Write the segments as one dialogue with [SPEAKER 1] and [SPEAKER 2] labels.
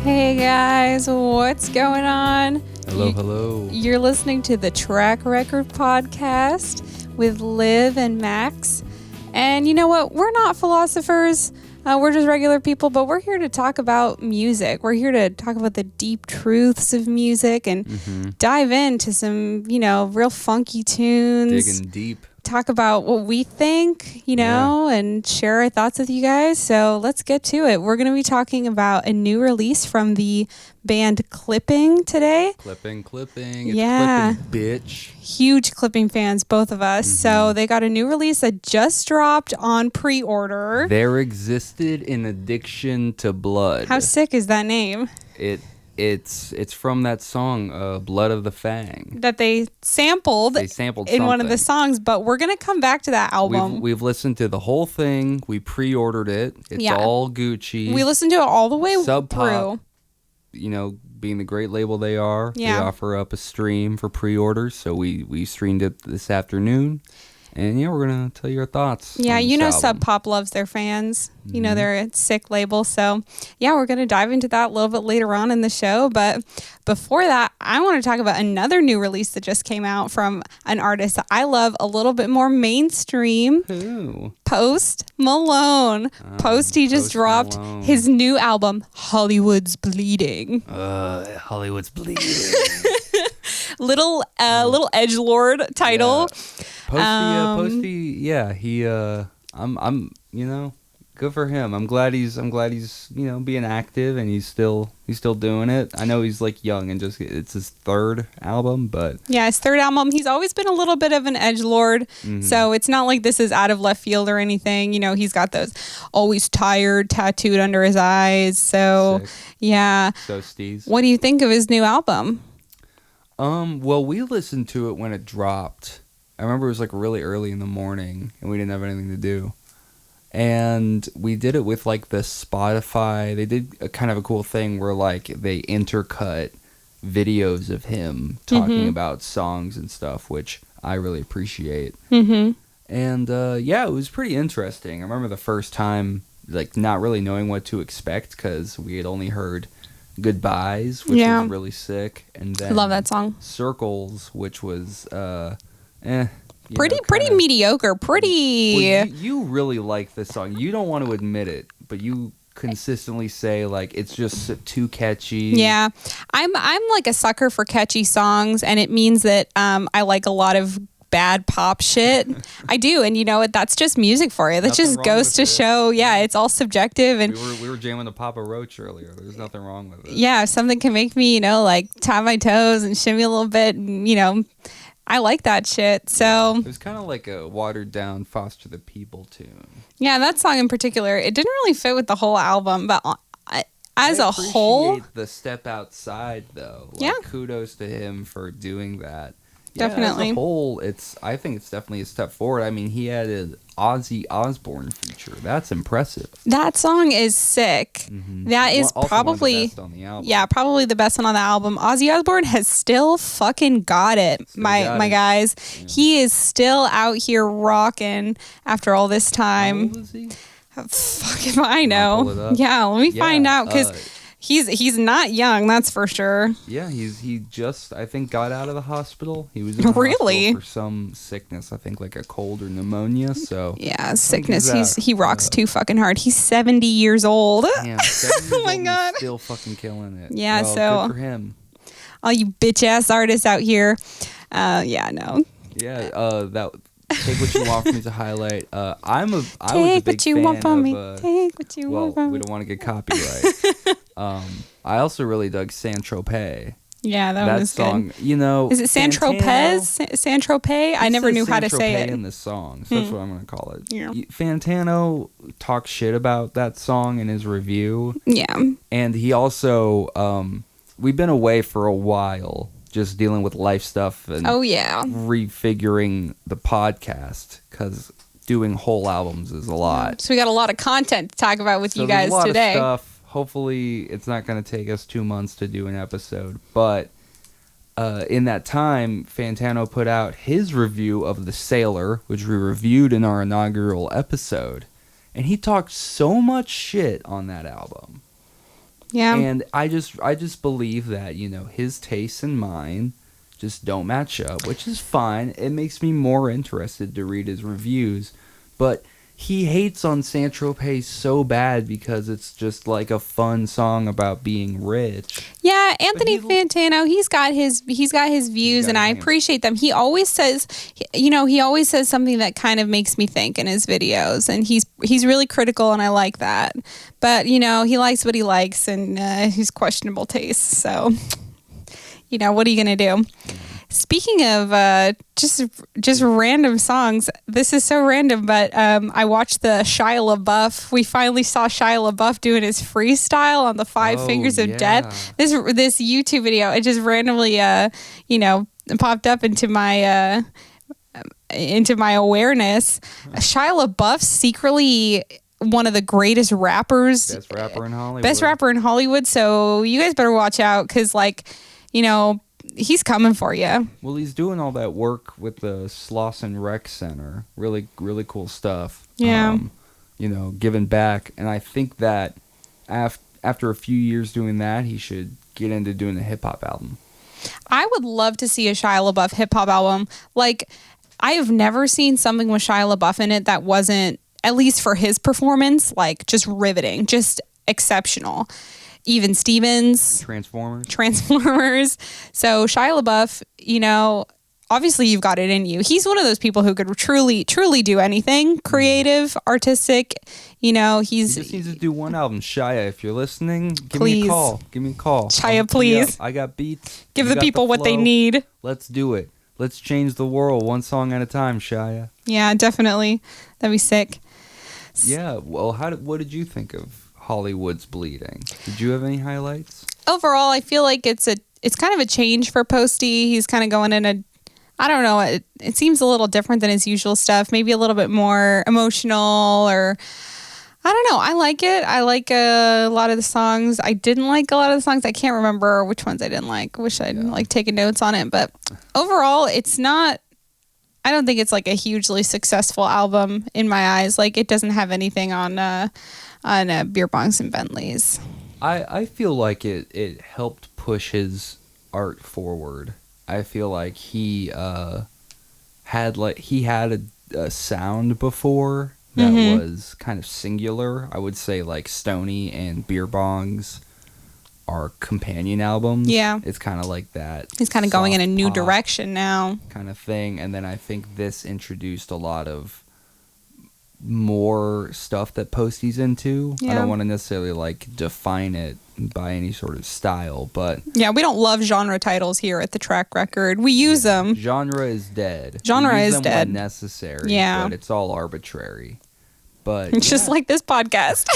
[SPEAKER 1] Hey guys, what's going on?
[SPEAKER 2] Hello.
[SPEAKER 1] You're listening to the Track Record Podcast with Liv and Max. And you know what? We're not philosophers. We're just regular people, but we're here to talk about music. We're here to talk about the deep truths of music and dive into some, real funky tunes.
[SPEAKER 2] Digging deep.
[SPEAKER 1] Talk about what we think, and share our thoughts with you guys. So let's get to it. We're going to be talking about a new release from the band Clipping today.
[SPEAKER 2] Clipping.
[SPEAKER 1] Yeah.
[SPEAKER 2] It's Clipping, bitch.
[SPEAKER 1] Huge Clipping fans, both of us. So they got a new release that just dropped on pre-order.
[SPEAKER 2] There existed an addiction to blood.
[SPEAKER 1] How sick is that name?
[SPEAKER 2] It's from that song, Blood of the Fang.
[SPEAKER 1] That they sampled in
[SPEAKER 2] something.
[SPEAKER 1] one of the songs, but we're going to come back to that album.
[SPEAKER 2] We've listened to the whole thing. We pre-ordered it. It's all Gucci.
[SPEAKER 1] We listened to it all the way
[SPEAKER 2] Sub
[SPEAKER 1] through.
[SPEAKER 2] Pop, being the great label they are,
[SPEAKER 1] they
[SPEAKER 2] offer up a stream for pre-orders. So we streamed it this afternoon. And we're going to tell you our thoughts.
[SPEAKER 1] Yeah,
[SPEAKER 2] album.
[SPEAKER 1] Sub Pop loves their fans. They're a sick label. So, we're going to dive into that a little bit later on in the show. But before that, I want to talk about another new release that just came out from an artist that I love a little bit more mainstream.
[SPEAKER 2] Who?
[SPEAKER 1] Post Malone. He just dropped his new album, Hollywood's Bleeding.
[SPEAKER 2] Hollywood's Bleeding.
[SPEAKER 1] Little edgelord title.
[SPEAKER 2] Posty, I'm good for him. I'm glad he's being active and he's still doing it. I know he's like young and it's his third album, but
[SPEAKER 1] his third album. He's always been a little bit of an edgelord, so it's not like this is out of left field or anything. He's got those always tired tattooed under his eyes. So
[SPEAKER 2] sick.
[SPEAKER 1] Yeah.
[SPEAKER 2] So Steez.
[SPEAKER 1] What do you think of his new album?
[SPEAKER 2] Well, we listened to it when it dropped. I remember it was like really early in the morning and we didn't have anything to do. And we did it with like the Spotify. They did a kind of a cool thing where like they intercut videos of him talking about songs and stuff, which I really appreciate. And it was pretty interesting. I remember the first time like not really knowing what to expect because we had only heard Goodbyes, which was really sick. And then
[SPEAKER 1] I love that song.
[SPEAKER 2] Circles, which was
[SPEAKER 1] pretty mediocre.
[SPEAKER 2] Well, you really like this song. You don't want to admit it, but you consistently say like it's just too catchy.
[SPEAKER 1] Yeah, I'm like a sucker for catchy songs, and it means that I like a lot of bad pop shit. I do, and you know what? That's just music for you. That just goes to show. Yeah, it's all subjective. And
[SPEAKER 2] we were jamming the Papa Roach earlier. There's nothing wrong with it.
[SPEAKER 1] Yeah, if something can make me, like tie my toes and shimmy a little bit, and, I like that shit. So
[SPEAKER 2] it was kind of like a watered down Foster the People tune.
[SPEAKER 1] Yeah, that song in particular, it didn't really fit with the whole album, but as a whole,
[SPEAKER 2] I appreciate the step outside though. Kudos to him for doing that.
[SPEAKER 1] Definitely.
[SPEAKER 2] As a whole, I think it's definitely a step forward. I mean, he had an Ozzy Osbourne feature. That's impressive.
[SPEAKER 1] That song is sick. That is
[SPEAKER 2] also
[SPEAKER 1] probably
[SPEAKER 2] one of the best on the album.
[SPEAKER 1] Yeah, probably the best one on the album. Ozzy Osbourne has still fucking got it, my guys. Yeah. He is still out here rocking after all this time.
[SPEAKER 2] How old is he?
[SPEAKER 1] Fuck if I know. Yeah, let me find out because He's not young, that's for sure.
[SPEAKER 2] Yeah, he just, I think, got out of the hospital. He was in the hospital for some sickness, I think like a cold or pneumonia. So
[SPEAKER 1] yeah, sickness. He rocks too fucking hard. He's 70 years old.
[SPEAKER 2] Damn, 70
[SPEAKER 1] oh my god,
[SPEAKER 2] he's still fucking killing it.
[SPEAKER 1] Yeah, so
[SPEAKER 2] good for him.
[SPEAKER 1] All you bitch ass artists out here.
[SPEAKER 2] That Take What You Want From Me to highlight. I was a big fan of.
[SPEAKER 1] Take what you want from me.
[SPEAKER 2] We don't want to get copyright. I also really dug San Tropez.
[SPEAKER 1] Yeah, that was
[SPEAKER 2] song.
[SPEAKER 1] Good. Is it San Tropez? San Tropez? I never knew how to say it
[SPEAKER 2] in the song, so that's what I'm going to call it.
[SPEAKER 1] Yeah.
[SPEAKER 2] Fantano talked shit about that song in his review.
[SPEAKER 1] Yeah.
[SPEAKER 2] And he also, we've been away for a while, just dealing with life stuff and refiguring the podcast because doing whole albums is a lot.
[SPEAKER 1] So we got a lot of content to talk about with you guys today.
[SPEAKER 2] Of stuff. Hopefully it's not going to take us 2 months to do an episode, but in that time, Fantano put out his review of The Sailor, which we reviewed in our inaugural episode, and he talked so much shit on that album.
[SPEAKER 1] Yeah.
[SPEAKER 2] And I just believe that, his tastes and mine just don't match up, which is fine. It makes me more interested to read his reviews. But he hates on Saint-Tropez so bad because it's just like a fun song about being rich.
[SPEAKER 1] Yeah, Anthony Fantano, he's got his views, and I appreciate them. He always says, something that kind of makes me think in his videos, and he's really critical, and I like that. But he likes what he likes, and he's questionable tastes. So, what are you gonna do? Speaking of just random songs, this is so random, but I watched the Shia LaBeouf. We finally saw Shia LaBeouf doing his freestyle on the Five Fingers of Death. This YouTube video, it just randomly popped up into my awareness. Shia LaBeouf's secretly one of the greatest rappers.
[SPEAKER 2] Best rapper in
[SPEAKER 1] Hollywood. So you guys better watch out, because he's coming for you.
[SPEAKER 2] Well, he's doing all that work with the Slauson Rec Center. Really, really cool stuff.
[SPEAKER 1] Yeah.
[SPEAKER 2] Giving back. And I think that after a few years doing that, he should get into doing a hip-hop album.
[SPEAKER 1] I would love to see a Shia LaBeouf hip-hop album. Like, I have never seen something with Shia LaBeouf in it that wasn't, at least for his performance, like, just riveting, just exceptional. Even Stevens. Transformers. So Shia LaBeouf, obviously you've got it in you. He's one of those people who could truly, truly do anything, creative, artistic. He just
[SPEAKER 2] needs to do one album. Shia, if you're listening, give
[SPEAKER 1] me
[SPEAKER 2] a call.
[SPEAKER 1] Shia, please.
[SPEAKER 2] I got beats.
[SPEAKER 1] Give the people what they need.
[SPEAKER 2] Let's do it. Let's change the world one song at a time, Shia.
[SPEAKER 1] Yeah, definitely. That'd be sick.
[SPEAKER 2] Yeah. Well, what did you think of Hollywood's Bleeding? Did you have any highlights?
[SPEAKER 1] Overall, I feel like it's kind of a change for Posty. He's kind of going in I don't know, it seems a little different than his usual stuff. Maybe a little bit more emotional, or I don't know. I like it. I like a lot of the songs. I didn't like a lot of the songs. I can't remember which ones I didn't like. Wish I'd taken notes on it. But overall, it's not. I don't think it's like a hugely successful album in my eyes. Like, it doesn't have anything on Beer Bongs and Bentleys.
[SPEAKER 2] I feel like it helped push his art forward. I feel like he had a sound before that was kind of singular. I would say like Stoney and Beer Bongs are companion albums.
[SPEAKER 1] Yeah.
[SPEAKER 2] It's kind of like that.
[SPEAKER 1] He's kind of going in a new direction now.
[SPEAKER 2] Kind of thing. And then I think this introduced a lot of more stuff that Posty's into. Yeah. I don't want to necessarily like define it by any sort of style, but
[SPEAKER 1] yeah, we don't love genre titles here at the Track Record. We use them.
[SPEAKER 2] Genre is dead.
[SPEAKER 1] Genre is dead.
[SPEAKER 2] When necessary.
[SPEAKER 1] Yeah,
[SPEAKER 2] but it's all arbitrary. But
[SPEAKER 1] just like this podcast.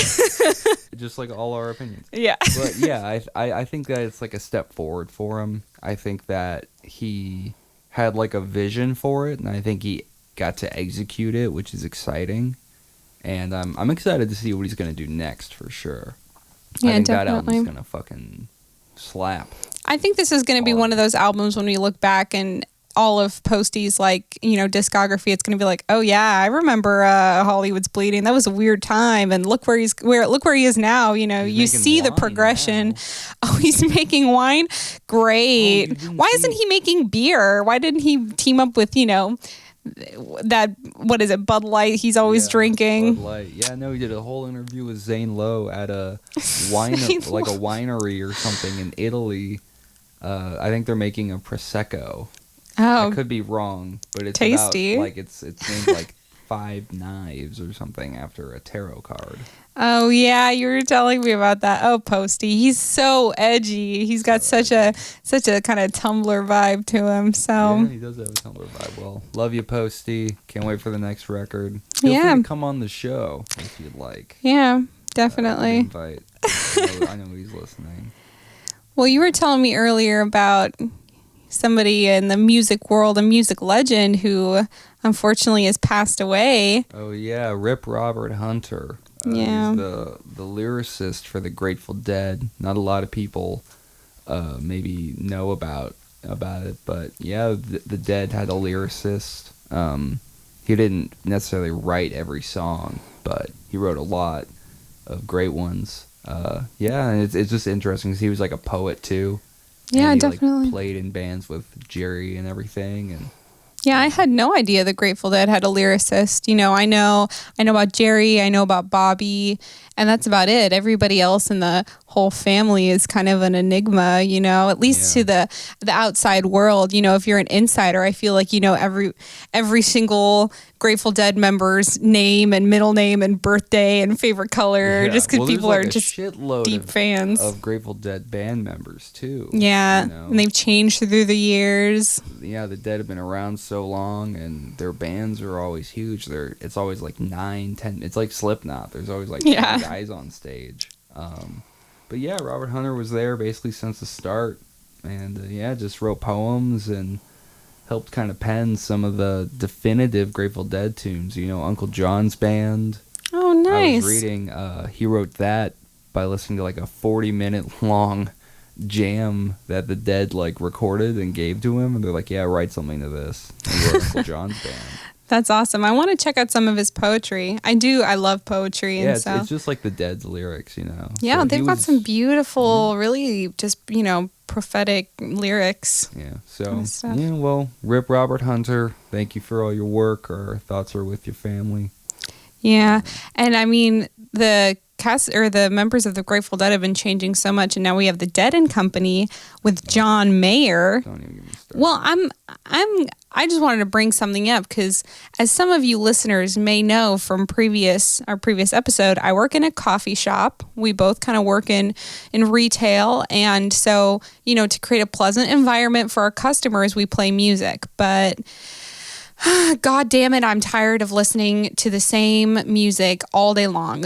[SPEAKER 2] Just like all our opinions.
[SPEAKER 1] Yeah.
[SPEAKER 2] But yeah, I think that it's like a step forward for him. I think that he had like a vision for it, and I think he got to execute it, which is exciting. And I'm excited to see what he's going to do next for sure.
[SPEAKER 1] Yeah,
[SPEAKER 2] I think
[SPEAKER 1] definitely.
[SPEAKER 2] That album's going to fucking slap.
[SPEAKER 1] I think this is going to be one of those albums when we look back and all of Posty's discography, it's going to be like, oh yeah, I remember Hollywood's Bleeding. That was a weird time, and look where he is now. You see the progression.
[SPEAKER 2] Now.
[SPEAKER 1] Oh, he's making wine. Great. Why isn't he making beer? Why didn't he team up with that, what is it, Bud Light he's always drinking?
[SPEAKER 2] Bud Light. Yeah, no, he did a whole interview with Zane Lowe at a winery or something in Italy. I think they're making a Prosecco.
[SPEAKER 1] Oh,
[SPEAKER 2] I could be wrong, but it's
[SPEAKER 1] tasty.
[SPEAKER 2] About, it's named like 5 Knives or something after a tarot card.
[SPEAKER 1] Oh yeah, you were telling me about that. Oh, Posty, he's so edgy. He's got such a kind of Tumblr vibe to him. So
[SPEAKER 2] yeah, he does have a Tumblr vibe. Well, love you, Posty. Can't wait for the next record. Feel free to come on the show if you'd like.
[SPEAKER 1] Yeah, definitely.
[SPEAKER 2] Invite. I know he's listening.
[SPEAKER 1] Well, you were telling me earlier about somebody in the music world, a music legend who unfortunately has passed away.
[SPEAKER 2] Oh yeah, Rip Robert Hunter.
[SPEAKER 1] Yeah,
[SPEAKER 2] he's the lyricist for the Grateful Dead. Not a lot of people maybe know about it, but yeah, the Dead had a lyricist. He didn't necessarily write every song, but he wrote a lot of great ones. Yeah, and it's just interesting because he was like a poet too.
[SPEAKER 1] Yeah,
[SPEAKER 2] and he,
[SPEAKER 1] definitely.
[SPEAKER 2] Like, played in bands with Jerry and everything, and
[SPEAKER 1] Yeah, I had no idea the Grateful Dead had a lyricist. You know, I know about Jerry, I know about Bobby, and that's about it. Everybody else in the whole family is kind of an enigma, you know, at least to the outside world. You know, if you're an insider, I feel like you know every single Grateful Dead member's name and middle name and birthday and favorite color, just because people are just deep fans
[SPEAKER 2] of Grateful Dead band members too.
[SPEAKER 1] Yeah,
[SPEAKER 2] you know?
[SPEAKER 1] And they've changed through the years.
[SPEAKER 2] Yeah, the Dead have been around so long, and their bands are always huge. It's always like 9, 10. It's like Slipknot. There's always like 10 guys on stage. But yeah, Robert Hunter was there basically since the start, and just wrote poems and helped kind of pen some of the definitive Grateful Dead tunes. You know, Uncle John's Band.
[SPEAKER 1] Oh, nice.
[SPEAKER 2] I was reading, he wrote that by listening to like a 40-minute long jam that the Dead like recorded and gave to him, and they're like, yeah, write something to this. And he wrote Uncle John's Band.
[SPEAKER 1] That's awesome. I want to check out some of his poetry. I love poetry.
[SPEAKER 2] Yeah,
[SPEAKER 1] and
[SPEAKER 2] it's just like the Dead's lyrics, you know.
[SPEAKER 1] Yeah, so they've got some beautiful, really just, you know, prophetic lyrics.
[SPEAKER 2] Yeah, so, yeah, well, rip Robert Hunter. Thank you for all your work. Our thoughts are with your family.
[SPEAKER 1] Yeah, and I mean, the cast or the members of the Grateful Dead have been changing so much, and now we have the Dead and Company with John Mayer.
[SPEAKER 2] Don't even get me started.
[SPEAKER 1] Well, I just wanted to bring something up because, as some of you listeners may know from our previous episode, I work in a coffee shop. We both kind of work in retail, and so, you know, to create a pleasant environment for our customers, we play music. But God damn it, I'm tired of listening to the same music all day long.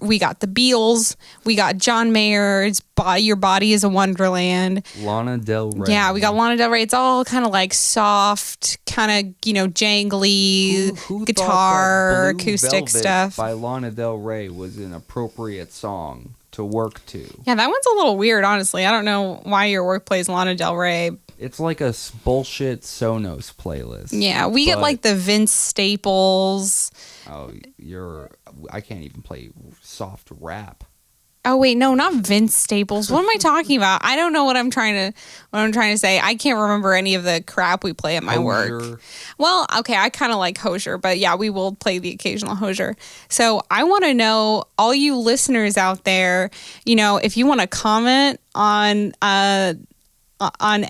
[SPEAKER 1] We got the Beatles, we got John Mayer's Your Body is a Wonderland.
[SPEAKER 2] Lana Del Rey.
[SPEAKER 1] Yeah, we got Lana Del Rey. It's all kind of like soft, kind of, you know, jangly
[SPEAKER 2] who
[SPEAKER 1] guitar,
[SPEAKER 2] thought that Blue
[SPEAKER 1] acoustic
[SPEAKER 2] Velvet
[SPEAKER 1] stuff.
[SPEAKER 2] by Lana Del Rey was an appropriate song to work to?
[SPEAKER 1] Yeah, that one's a little weird, honestly. I don't know why your work plays Lana Del Rey.
[SPEAKER 2] It's like a bullshit Sonos playlist.
[SPEAKER 1] Yeah, we get like the Vince Staples.
[SPEAKER 2] Oh, I can't even play soft rap.
[SPEAKER 1] Oh wait, no, not Vince Staples. What am I talking about? I don't know what I'm trying to say. I can't remember any of the crap we play at my work. Well, okay, I kind of like Hozier, but yeah, we will play the occasional Hozier. So I want to know, all you listeners out there, you know, if you want to comment on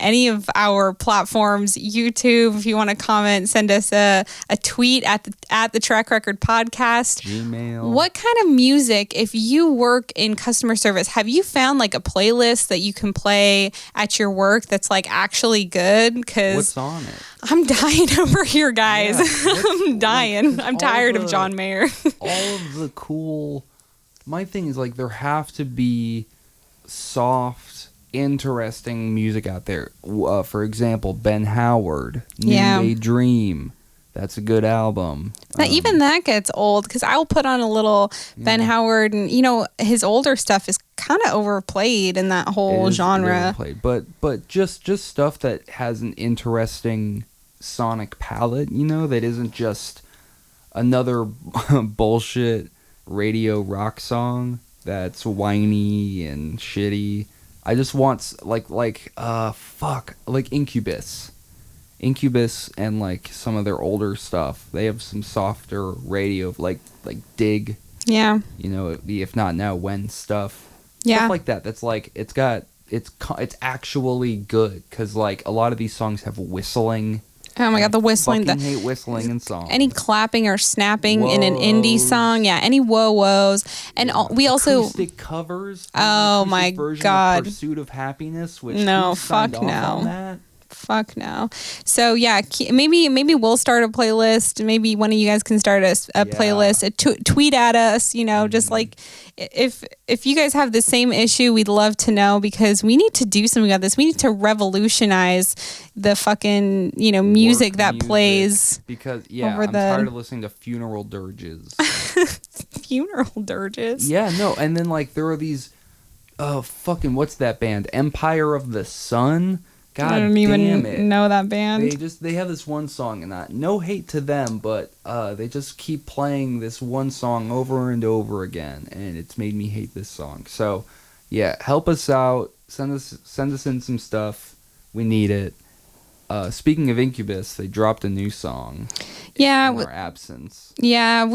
[SPEAKER 1] any of our platforms, YouTube, if you want to comment, send us a tweet at the Track Record Podcast.
[SPEAKER 2] Gmail.
[SPEAKER 1] What kind of music, if you work in customer service, have you found like a playlist that you can play at your work that's like actually good? Because
[SPEAKER 2] what's on it?
[SPEAKER 1] I'm dying over here, guys.
[SPEAKER 2] Yeah,
[SPEAKER 1] I'm dying. I'm tired of John Mayer.
[SPEAKER 2] All of the cool. My thing is like there have to be soft, interesting music out there. For example, Ben Howard, New Day Dream. That's a good album.
[SPEAKER 1] Even that gets old because I'll put on a little Ben Howard, and you know his older stuff is kind of overplayed in that whole genre.
[SPEAKER 2] Overplayed, but just stuff that has an interesting sonic palette. You know, that isn't just another bullshit radio rock song that's whiny and shitty. I just want like Incubus and like some of their older stuff. They have some softer radio, like Dig.
[SPEAKER 1] Yeah.
[SPEAKER 2] You know, if not Now When stuff.
[SPEAKER 1] Yeah.
[SPEAKER 2] Stuff like that. That's like it's actually good because like a lot of these songs have whistling.
[SPEAKER 1] Oh my god, the whistling!
[SPEAKER 2] I hate whistling in songs.
[SPEAKER 1] Any clapping or snapping in an indie song, yeah. Any whoa-wows, and we also
[SPEAKER 2] acoustic covers.
[SPEAKER 1] Oh my god!
[SPEAKER 2] Pursuit of Happiness. Which
[SPEAKER 1] no, fuck no. Fuck no. So yeah, maybe we'll start a playlist. Maybe one of you guys can start a playlist. Tweet at us. You know, just like if you guys have the same issue, we'd love to know because we need to do something about this. We need to revolutionize the fucking music that plays.
[SPEAKER 2] Because I'm tired of listening to funeral dirges.
[SPEAKER 1] Funeral dirges.
[SPEAKER 2] Yeah, no, and then like there are these, fucking what's that band? Empire of the Sun. God
[SPEAKER 1] I don't
[SPEAKER 2] damn
[SPEAKER 1] even
[SPEAKER 2] it.
[SPEAKER 1] know that band.
[SPEAKER 2] They have this one song, and no hate to them, but they just keep playing this one song over and over again, and it's made me hate this song. So, yeah, help us out. Send us in some stuff. We need it. Speaking of Incubus, they dropped a new song.
[SPEAKER 1] Yeah,
[SPEAKER 2] in our absence.
[SPEAKER 1] Yeah,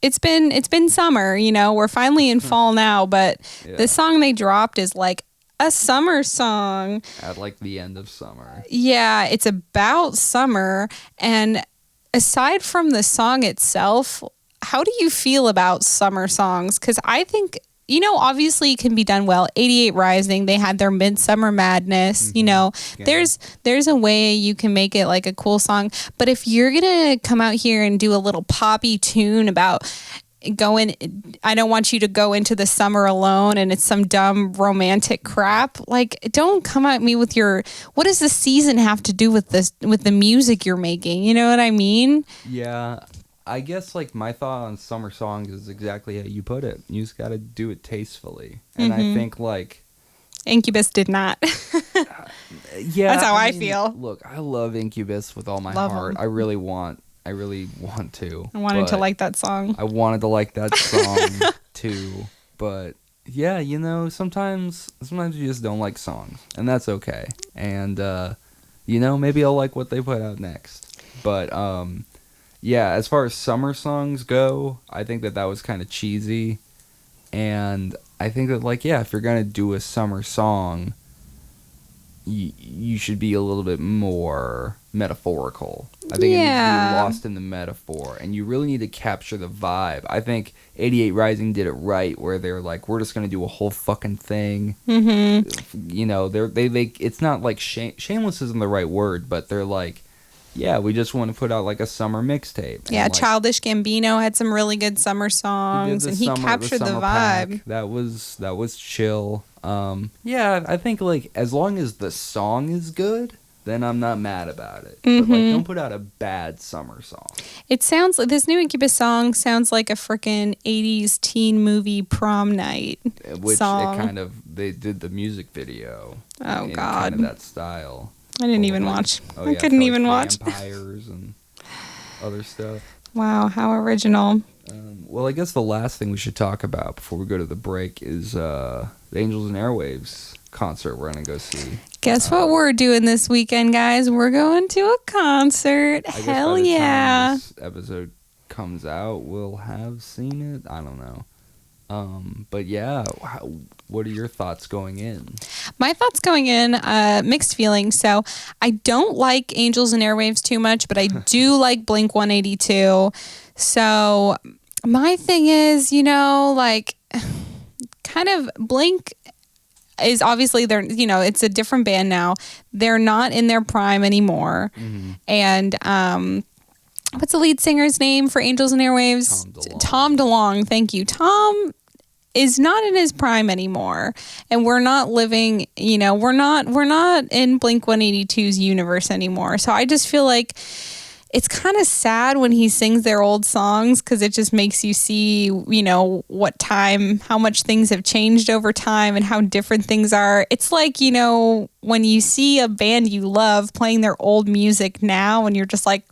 [SPEAKER 1] it's been summer, we're finally in fall now, but the song they dropped is like a summer song.
[SPEAKER 2] At like the end of summer.
[SPEAKER 1] Yeah, it's about summer. And aside from the song itself, how do you feel about summer songs? Because I think, obviously it can be done well. 88 Rising, they had their Midsummer Madness.
[SPEAKER 2] Yeah.
[SPEAKER 1] There's a way you can make it like a cool song. But if you're gonna come out here and do a little poppy tune about I don't want you to go into the summer alone, and it's some dumb romantic crap, like, don't come at me with your, what does the season have to do with this, with the music you're making? You know what I mean?
[SPEAKER 2] Yeah. I guess, like, my thought on summer songs is exactly how you put it. You just got to do it tastefully. And I think, like...
[SPEAKER 1] Incubus did not.
[SPEAKER 2] Yeah.
[SPEAKER 1] That's how I feel.
[SPEAKER 2] Look, I love Incubus with all my heart. I really want to.
[SPEAKER 1] I wanted to like that song.
[SPEAKER 2] I wanted to like that song, too. But, yeah, sometimes you just don't like songs. And that's okay. And, maybe I'll like what they put out next. But, yeah, as far as summer songs go, I think that was kind of cheesy. And I think that, like, yeah, if you're going to do a summer song, you should be a little bit more metaphorical. I think it needs to be lost in the metaphor. And you really need to capture the vibe. I think 88 Rising did it right, where they're like, we're just going to do a whole fucking thing. Mm-hmm. They it's not like shameless isn't the right word, but they're like, yeah, we just want to put out like a summer mixtape.
[SPEAKER 1] Yeah,
[SPEAKER 2] like,
[SPEAKER 1] Childish Gambino had some really good summer songs, and he captured the vibe.
[SPEAKER 2] Pack. That was chill. Yeah, I think like as long as the song is good, then I'm not mad about it. But like, don't put out a bad summer song. It sounds like
[SPEAKER 1] this new Incubus song sounds like a freaking 80s teen movie prom night song.
[SPEAKER 2] They did the music video.
[SPEAKER 1] Oh,
[SPEAKER 2] in
[SPEAKER 1] God.
[SPEAKER 2] Kind of that style.
[SPEAKER 1] I didn't even watch. I couldn't even watch.
[SPEAKER 2] Vampires and other stuff.
[SPEAKER 1] Wow, how original.
[SPEAKER 2] Well, I guess the last thing we should talk about before we go to the break is the Angels and Airwaves concert we're going to go see.
[SPEAKER 1] Guess what we're doing this weekend, guys? We're going to a concert. Hell yeah.
[SPEAKER 2] This episode comes out, we'll have seen it. I don't know. But yeah, what are your thoughts going in?
[SPEAKER 1] My thoughts going in, mixed feelings. So I don't like Angels and Airwaves too much, but I do like Blink 182. So my thing is, like, kind of Blink is obviously it's a different band now. They're not in their prime anymore. Mm-hmm. And, what's the lead singer's name for Angels and Airwaves? Tom DeLonge. Thank you. Tom is not in his prime anymore, and we're not living, we're not in Blink 182's universe anymore. So I just feel like it's kind of sad when he sings their old songs, because it just makes you see, how much things have changed over time and how different things are. It's like, when you see a band you love playing their old music now, and you're just like,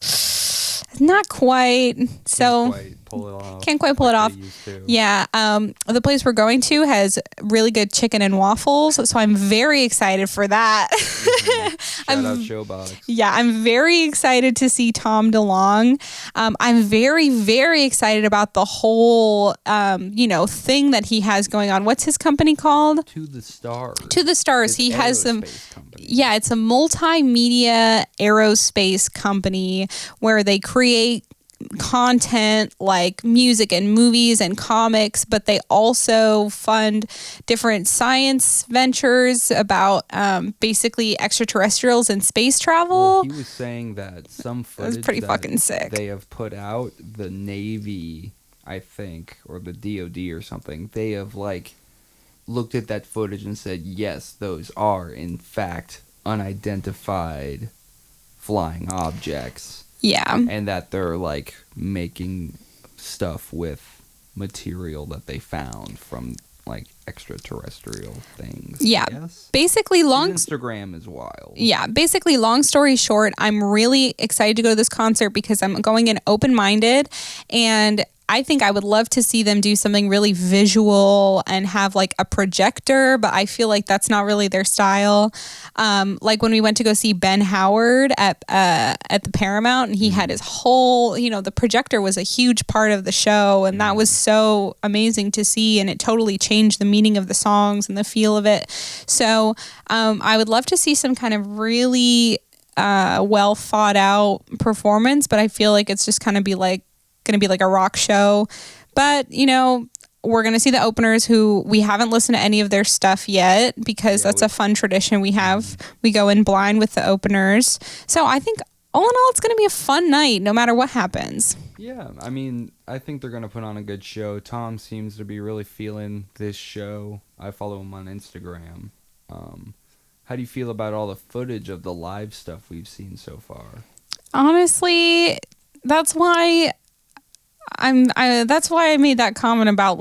[SPEAKER 1] not quite. So can't quite pull it off. Yeah. The place we're going to has really good chicken and waffles, so I'm very excited for that.
[SPEAKER 2] Shout out Showbox.
[SPEAKER 1] Yeah, I'm very excited to see Tom DeLonge. I'm very, very excited about the whole thing that he has going on. What's his company called?
[SPEAKER 2] To the Stars.
[SPEAKER 1] To the Stars. He has some
[SPEAKER 2] company.
[SPEAKER 1] Yeah, it's a multimedia aerospace company where they create content like music and movies and comics, but they also fund different science ventures about basically extraterrestrials and space travel.
[SPEAKER 2] Well, he was saying that some footage
[SPEAKER 1] was pretty fucking sick.
[SPEAKER 2] They have put out, the Navy, I think, or the DoD or something, they have like looked at that footage and said, yes, those are in fact unidentified flying objects.
[SPEAKER 1] Yeah.
[SPEAKER 2] And that they're like making stuff with material that they found from like extraterrestrial things.
[SPEAKER 1] Yeah.
[SPEAKER 2] Yes.
[SPEAKER 1] Basically,
[SPEAKER 2] His Instagram is wild.
[SPEAKER 1] Yeah, basically, long story short, I'm really excited to go to this concert because I'm going in open-minded, and I think I would love to see them do something really visual and have like a projector, but I feel like that's not really their style. Like when we went to go see Ben Howard at the Paramount, and he had his whole, the projector was a huge part of the show, and that was so amazing to see, and it totally changed the meaning of the songs and the feel of it. So I would love to see some kind of really well thought out performance, but I feel like it's just kind of going to be like a rock show. But we're going to see the openers, who we haven't listened to any of their stuff yet, because that's a fun tradition we have. We go in blind with the openers. So I think all in all, it's going to be a fun night no matter what happens.
[SPEAKER 2] Yeah, I mean, I think they're going to put on a good show. Tom seems to be really feeling this show. I follow him on Instagram. How do you feel about all the footage of the live stuff we've seen so far?
[SPEAKER 1] Honestly, that's why I made that comment about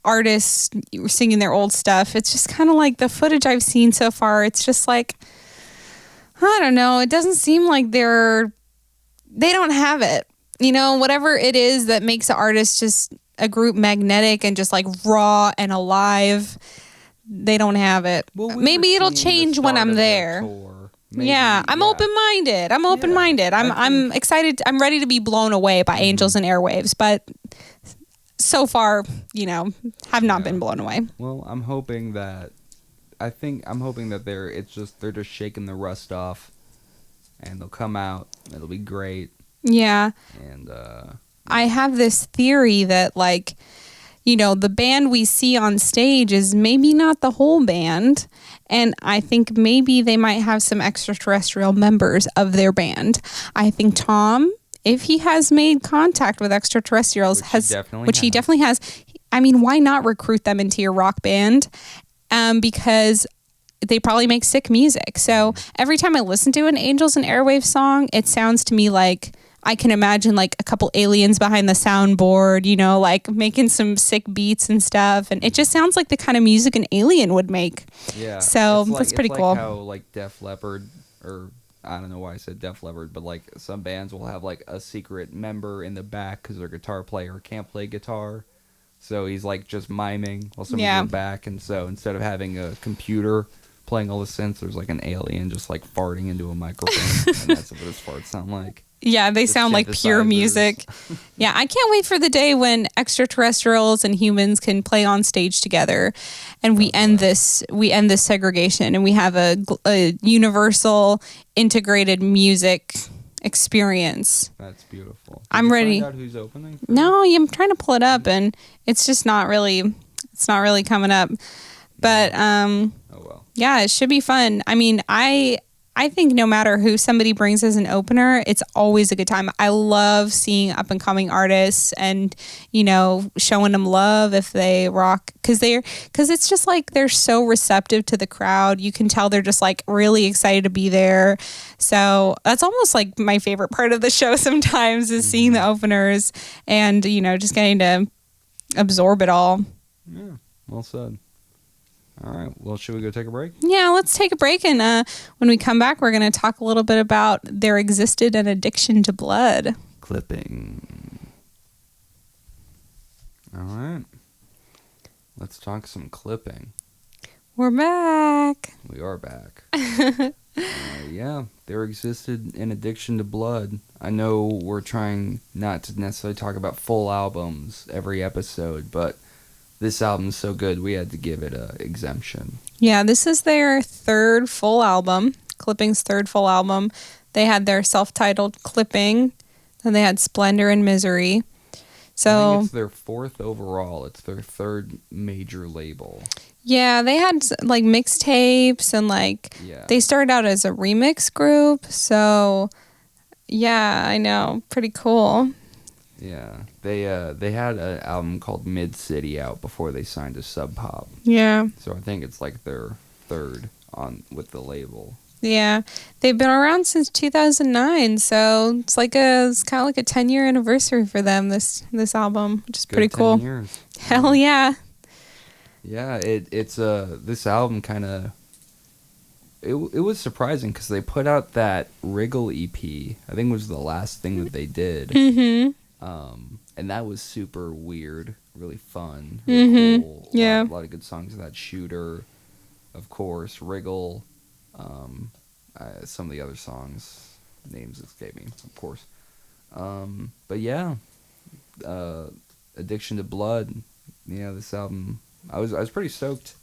[SPEAKER 1] artists singing their old stuff. It's just kind of like the footage I've seen so far. It's just like, I don't know. It doesn't seem like they don't have it. Whatever it is that makes an artist just a group magnetic and just like raw and alive, they don't have it. Well, maybe it'll change when I'm there. Maybe, I'm open-minded. I'm excited. I'm ready to be blown away by Angels and Airwaves, but so far, have not been blown away.
[SPEAKER 2] Well, I'm hoping that they're just shaking the rust off, and they'll come out. It'll be great.
[SPEAKER 1] Yeah.
[SPEAKER 2] And
[SPEAKER 1] I have this theory that the band we see on stage is maybe not the whole band. And I think maybe they might have some extraterrestrial members of their band. I think Tom, if he has made contact with extraterrestrials, which he definitely has. I mean, why not recruit them into your rock band? Because they probably make sick music. So every time I listen to an Angels and Airwaves song, it sounds to me like I can imagine a couple aliens behind the soundboard, making some sick beats and stuff. And it just sounds like the kind of music an alien would make. Yeah. So that's pretty cool.
[SPEAKER 2] How Def Leppard, or I don't know why I said Def Leppard, but some bands will have a secret member in the back because their guitar player can't play guitar. So he's just miming while somebody's in the back. And so instead of having a computer playing all the synths, there's an alien just farting into a microphone. And that's what his farts sound like.
[SPEAKER 1] Yeah, they sound like pure music. Yeah, I can't wait for the day when extraterrestrials and humans can play on stage together, and we end this segregation, and we have a universal integrated music experience.
[SPEAKER 2] That's beautiful.
[SPEAKER 1] I'm ready.
[SPEAKER 2] Find out who's opening?
[SPEAKER 1] No, I'm trying to pull it up, and it's just not really coming up. But oh well. Yeah, it should be fun. I mean, I think no matter who somebody brings as an opener, it's always a good time. I love seeing up and coming artists and, showing them love if they rock, because it's just they're so receptive to the crowd. You can tell they're just really excited to be there. So that's almost my favorite part of the show sometimes is seeing the openers and, just getting to absorb it all.
[SPEAKER 2] Yeah, well said. All right. Well, should we go take a break?
[SPEAKER 1] Yeah, let's take a break. And when we come back, we're going to talk a little bit about There Existed an Addiction to Blood.
[SPEAKER 2] Clipping. All right. Let's talk some clipping.
[SPEAKER 1] We're back.
[SPEAKER 2] We are back. Yeah, There Existed an Addiction to Blood. I know we're trying not to necessarily talk about full albums every episode, but this album's so good, we had to give it a exemption.
[SPEAKER 1] Yeah, this is their third full album, Clipping's third full album. They had their self-titled Clipping, then they had Splendor and Misery. So
[SPEAKER 2] I think it's their fourth overall. It's their third major label.
[SPEAKER 1] Yeah, they had mixtapes and they started out as a remix group. So yeah, I know, pretty cool.
[SPEAKER 2] Yeah, they had an album called Mid City out before they signed to Sub Pop.
[SPEAKER 1] Yeah.
[SPEAKER 2] So I think it's their third on with the label.
[SPEAKER 1] Yeah, they've been around since 2009, so it's kind of like a 10-year anniversary for them. This album, which is pretty cool.
[SPEAKER 2] 10 years.
[SPEAKER 1] Hell yeah,
[SPEAKER 2] Yeah, it's this album kind of it was surprising because they put out that Wriggle EP. I think it was the last thing that they did.
[SPEAKER 1] Mm-hmm.
[SPEAKER 2] And that was super weird, really fun, really cool.
[SPEAKER 1] Yeah.
[SPEAKER 2] A lot of good songs in that. Shooter, of course, Wriggle, some of the other songs, names escape me, of course. But yeah, Addiction to Blood, yeah, this album, I was pretty stoked.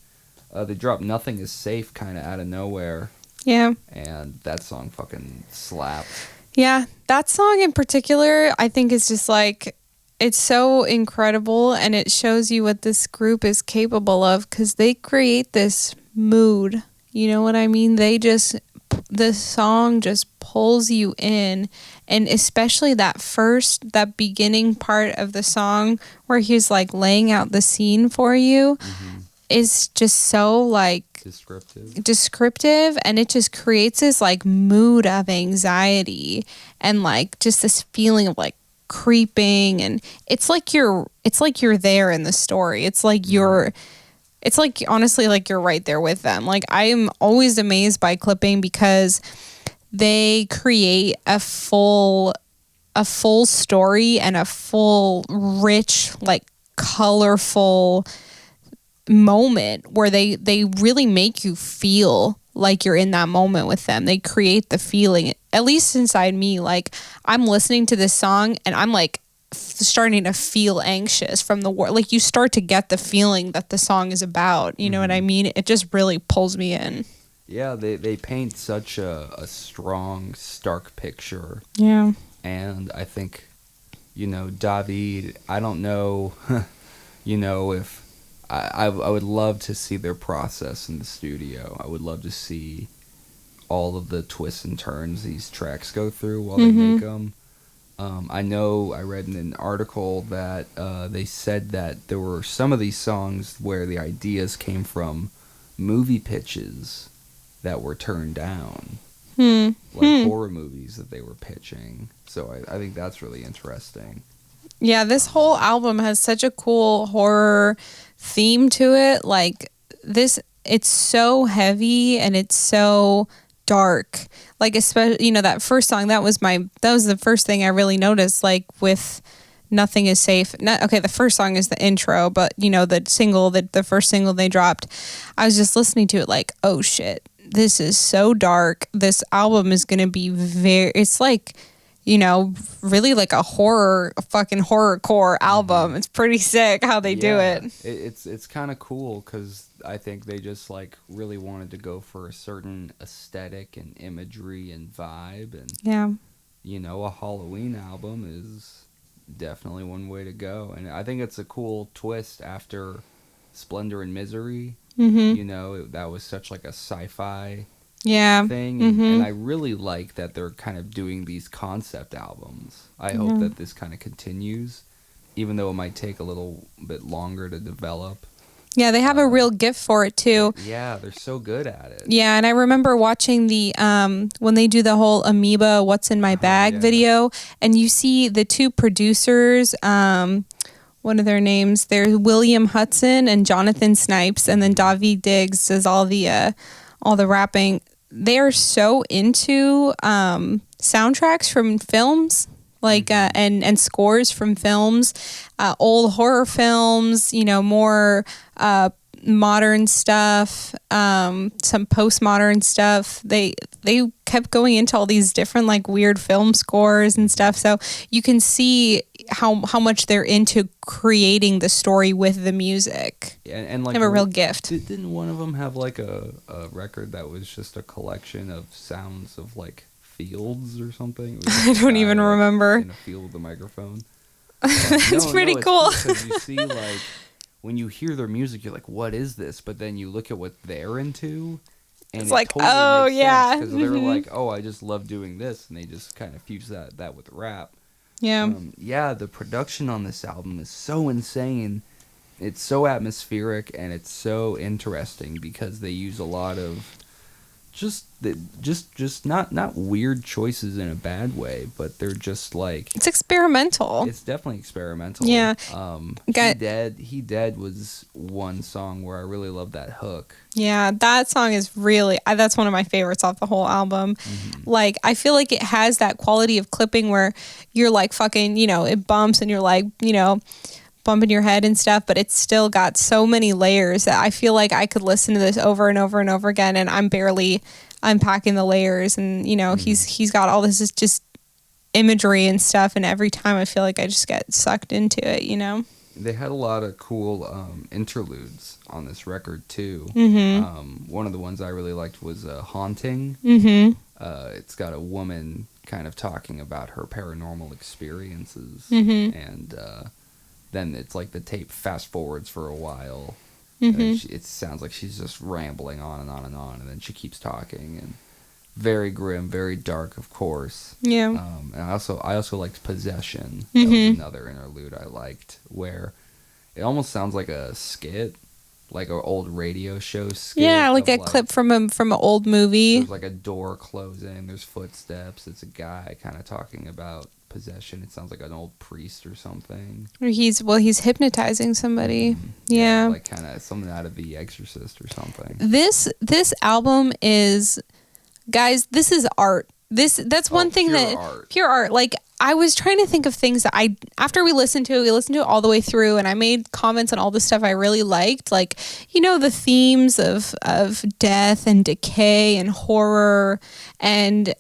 [SPEAKER 2] They dropped Nothing Is Safe kind of out of nowhere.
[SPEAKER 1] Yeah.
[SPEAKER 2] And that song fucking slapped.
[SPEAKER 1] Yeah, that song in particular, I think is just like, it's so incredible, and it shows you what this group is capable of, because they create this mood. You know what I mean? The song just pulls you in, and especially that beginning part of the song where he's like laying out the scene for you is just so like descriptive, and it just creates this like mood of anxiety and like just this feeling of like creeping, and it's like you're there in the story. It's like it's like honestly like you're right there with them. Like, I am always amazed by Clipping because they create a full story and a full rich, like colorful moment where they really make you feel like you're in that moment with them. They create the feeling, at least inside me. Like, I'm listening to this song and I'm like starting to feel anxious from the word. Like, you start to get the feeling that the song is about. You know what I mean? It just really pulls me in.
[SPEAKER 2] Yeah, they paint such a strong, stark picture.
[SPEAKER 1] Yeah.
[SPEAKER 2] And I think, David, I don't know, if I would love to see their process in the studio. I would love to see all of the twists and turns these tracks go through while they make them. I know I read in an article that they said that there were some of these songs where the ideas came from movie pitches that were turned down. Like horror movies that they were pitching. So I think that's really interesting.
[SPEAKER 1] Yeah, this whole album has such a cool horror theme to it. Like, it's so heavy and it's so dark. Like, especially, that first song, that was the first thing I really noticed, like with Nothing Is Safe. The first song is the intro, but the first single they dropped, I was just listening to it like, oh shit, this is so dark. This album is going to be it's like, really like a fucking horrorcore album. It's pretty sick how they do it.
[SPEAKER 2] It's kind of cool because I think they just like really wanted to go for a certain aesthetic and imagery and vibe. And, a Halloween album is definitely one way to go. And I think it's a cool twist after Splendor and Misery. That was such like a sci-fi thing, and I really like that they're kind of doing these concept albums. I hope that this kind of continues, even though it might take a little bit longer to develop.
[SPEAKER 1] Yeah, they have a real gift for it too.
[SPEAKER 2] Yeah, they're so good at it.
[SPEAKER 1] Yeah, and I remember watching the when they do the whole Amoeba What's in My Bag video, and you see the two producers, what are their names? They're William Hudson and Jonathan Snipes, and then Daveed Diggs does all the rapping. They are so into soundtracks from films, like and scores from films, old horror films, more modern stuff, some postmodern stuff. They kept going into all these different like weird film scores and stuff. So you can see how much they're into creating the story with the music.
[SPEAKER 2] And like
[SPEAKER 1] they have a real gift.
[SPEAKER 2] Didn't one of them have like a record that was just a collection of sounds of like fields or something?
[SPEAKER 1] I don't even remember.
[SPEAKER 2] In a field with a microphone.
[SPEAKER 1] That's pretty cool.
[SPEAKER 2] Because you see, like, when you hear their music, you're like, what is this? But then you look at what they're into, and
[SPEAKER 1] it's like, totally oh yeah,
[SPEAKER 2] because they're like, oh, I just love doing this, and they just kind of fuse that with rap.
[SPEAKER 1] Yeah.
[SPEAKER 2] The production on this album is so insane. It's so atmospheric and it's so interesting because they use a lot of just not weird choices in a bad way, but they're just like,
[SPEAKER 1] it's experimental.
[SPEAKER 2] it's definitely experimental.
[SPEAKER 1] Yeah.
[SPEAKER 2] He Dead was one song where I really love that hook.
[SPEAKER 1] Yeah, that song is really, that's one of my favorites off the whole album. Like, I feel like it has that quality of clipping where you're like fucking, it bumps and you're like, bumping your head and stuff, but it's still got so many layers that I feel like I could listen to this over and over and over again, and I'm barely unpacking the layers. And he's got all this is just imagery and stuff, and every time I feel like I just get sucked into it.
[SPEAKER 2] They had a lot of cool interludes on this record too. One of the ones I really liked was Haunting. It's got a woman kind of talking about her paranormal experiences, and then it's like the tape fast forwards for a while. And then it sounds like she's just rambling on and on and on, and then she keeps talking, and very grim, very dark, of course.
[SPEAKER 1] Yeah.
[SPEAKER 2] And I also liked Possession. That was another interlude I liked, where it almost sounds like a skit, like an old radio show skit.
[SPEAKER 1] Yeah, like a clip from an old movie.
[SPEAKER 2] There's like a door closing. There's footsteps. It's a guy kind of talking about possession. It sounds like an old priest or something.
[SPEAKER 1] Or he's hypnotizing somebody. Yeah.
[SPEAKER 2] Like kind of something out of The Exorcist or something.
[SPEAKER 1] This album is, guys, this is art. That's one thing pure art. Like, I was trying to think of things that after we listened to it all the way through, and I made comments on all the stuff I really liked, like, the themes of death and decay and horror and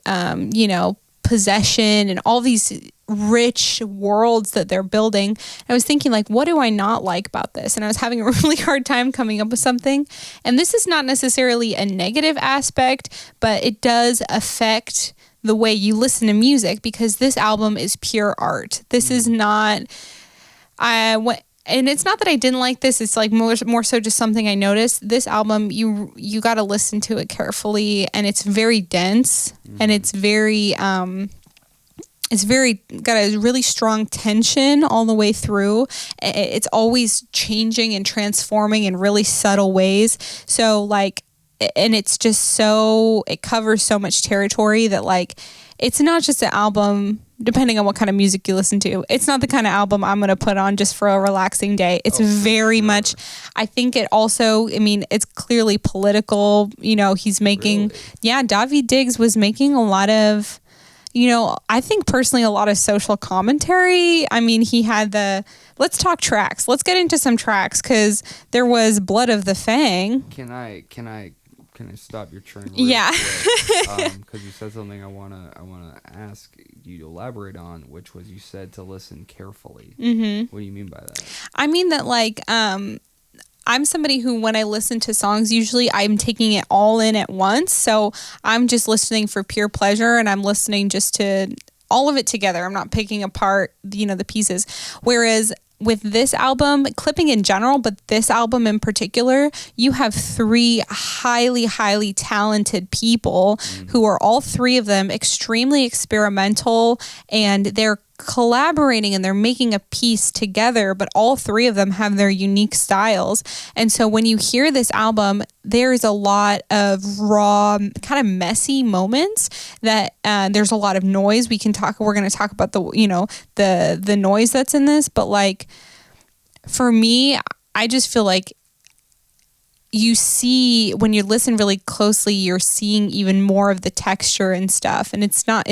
[SPEAKER 1] possession and all these rich worlds that they're building. I was thinking, like, what do I not like about this? And I was having a really hard time coming up with something. And this is not necessarily a negative aspect, but it does affect the way you listen to music, because this album is pure art. This is not, and it's not that I didn't like this. It's like more so just something I noticed. This album, you got to listen to it carefully, and it's very dense, and it's very got a really strong tension all the way through. It's always changing and transforming in really subtle ways. So like, and it's just so, it covers so much territory that, like, it's not just an album, depending on what kind of music you listen to. It's not the kind of album I'm going to put on just for a relaxing day. It's very much, I think it also, it's clearly political. He's making, Daveed Diggs was making a lot of, I think personally a lot of social commentary. He had let's talk tracks. Let's get into some tracks, because there was Blood of the Fang.
[SPEAKER 2] Can I stop your train?
[SPEAKER 1] Yeah.
[SPEAKER 2] Because you said something I wanna ask you to elaborate on, which was, you said to listen carefully. What do you mean by that?
[SPEAKER 1] I mean that, like, I'm somebody who, when I listen to songs, usually I'm taking it all in at once. So I'm just listening for pure pleasure, and I'm listening just to all of it together. I'm not picking apart, the pieces. Whereas with this album, clipping in general, but this album in particular, you have three highly, highly talented people who are, all three of them, extremely experimental, and they're collaborating and they're making a piece together, but all three of them have their unique styles. And so when you hear this album, there's a lot of raw, kind of messy moments that there's a lot of noise. We're going to talk about the noise that's in this, but like, for me, I just feel like you see, when you listen really closely, you're seeing even more of the texture and stuff. And it's not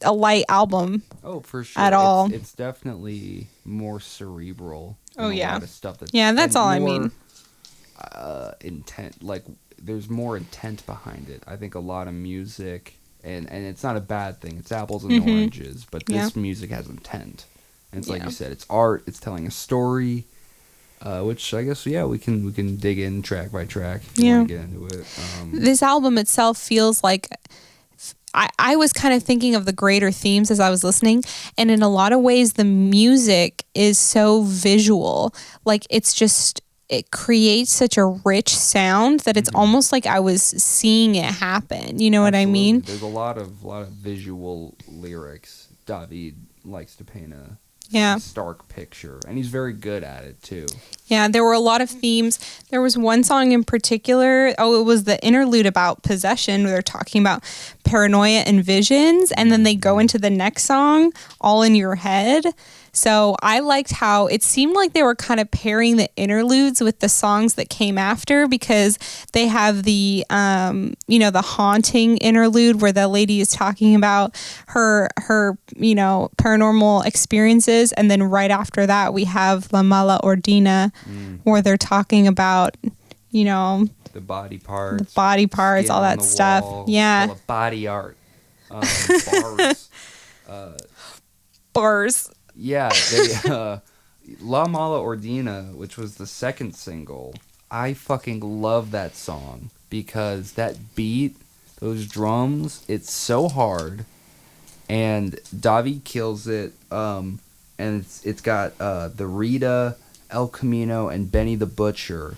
[SPEAKER 1] a light album.
[SPEAKER 2] Oh, for sure.
[SPEAKER 1] At all.
[SPEAKER 2] It's definitely more cerebral.
[SPEAKER 1] Oh, yeah.
[SPEAKER 2] A lot of stuff
[SPEAKER 1] that's all I mean.
[SPEAKER 2] Intent, like, there's more intent behind it. I think a lot of music, and it's not a bad thing. It's apples and oranges, but this music has intent. And it's like you said, it's art. It's telling a story, which I guess we can dig in track by track if you want to get into it.
[SPEAKER 1] This album itself feels like, I was kind of thinking of the greater themes as I was listening, and in a lot of ways the music is so visual. Like, it creates such a rich sound that it's almost like I was seeing it happen. You know what I mean?
[SPEAKER 2] There's a lot of visual lyrics. Daveed likes to paint
[SPEAKER 1] Yeah.
[SPEAKER 2] stark picture, and he's very good at it too.
[SPEAKER 1] Yeah, there were a lot of themes. There was one song in particular. Oh, it was the interlude about possession, where they're talking about paranoia and visions, and then they go into the next song, All in Your Head. So I liked how it seemed like they were kind of pairing the interludes with the songs that came after, because they have the, the haunting interlude where the lady is talking about her paranormal experiences. And then right after that, we have La Mala Ordina, where they're talking about,
[SPEAKER 2] the body parts,
[SPEAKER 1] all that stuff.
[SPEAKER 2] Wall,
[SPEAKER 1] Yeah.
[SPEAKER 2] Body art. Bars.
[SPEAKER 1] Bars.
[SPEAKER 2] Yeah, they, La Mala Ordina, which was the second single, I fucking love that song because that beat, those drums, it's so hard, and Davi kills it. And it's got the Rita, El Camino, and Benny the Butcher,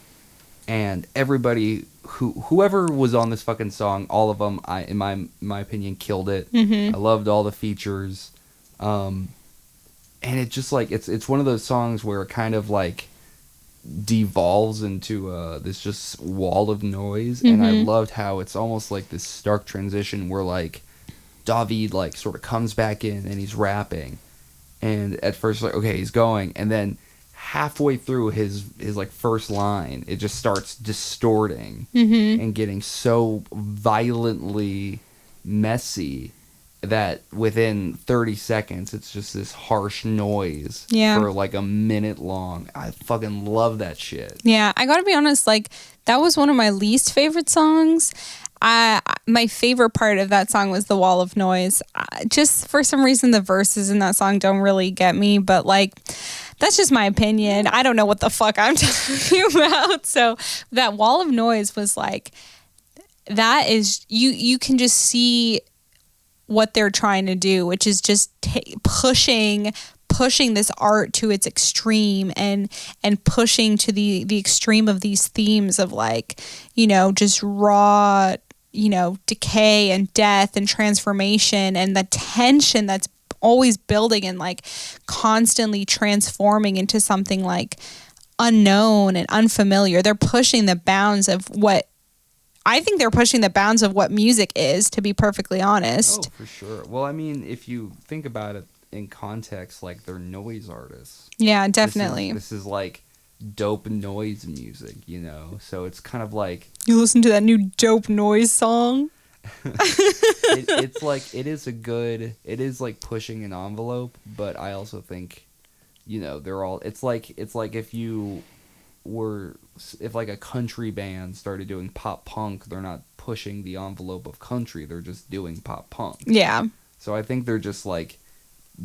[SPEAKER 2] and everybody whoever was on this fucking song, all of them, in my opinion, killed it.
[SPEAKER 1] Mm-hmm.
[SPEAKER 2] I loved all the features. And it just like it's one of those songs where it kind of like devolves into this just wall of noise, and I loved how it's almost like this stark transition where like David like sort of comes back in and he's rapping, and at first like okay he's going, and then halfway through his like first line it just starts distorting and getting so violently messy that within 30 seconds it's just this harsh noise for like a minute long. I fucking love that shit.
[SPEAKER 1] Yeah, I gotta be honest, like that was one of my least favorite songs. My favorite part of that song was the wall of noise. Just for some reason the verses in that song don't really get me, but like that's just my opinion. I don't know what the fuck I'm talking about. So that wall of noise was like, that is, you can just see what they're trying to do, which is just pushing this art to its extreme, and pushing to the extreme of these themes of like, just raw, decay and death and transformation, and the tension that's always building and like constantly transforming into something like unknown and unfamiliar. They're pushing the bounds of what I think they're pushing the bounds of what music is, to be perfectly honest.
[SPEAKER 2] Oh, for sure. Well, I mean, if you think about it in context, like they're noise artists.
[SPEAKER 1] Yeah, definitely.
[SPEAKER 2] This is like dope noise music, So it's kind of like
[SPEAKER 1] you listen to that new dope noise song.
[SPEAKER 2] It's like it is like pushing an envelope, but I also think, they're all. It's like if like a country band started doing pop punk, they're not pushing the envelope of country, they're just doing pop punk.
[SPEAKER 1] Yeah.
[SPEAKER 2] So I think they're just like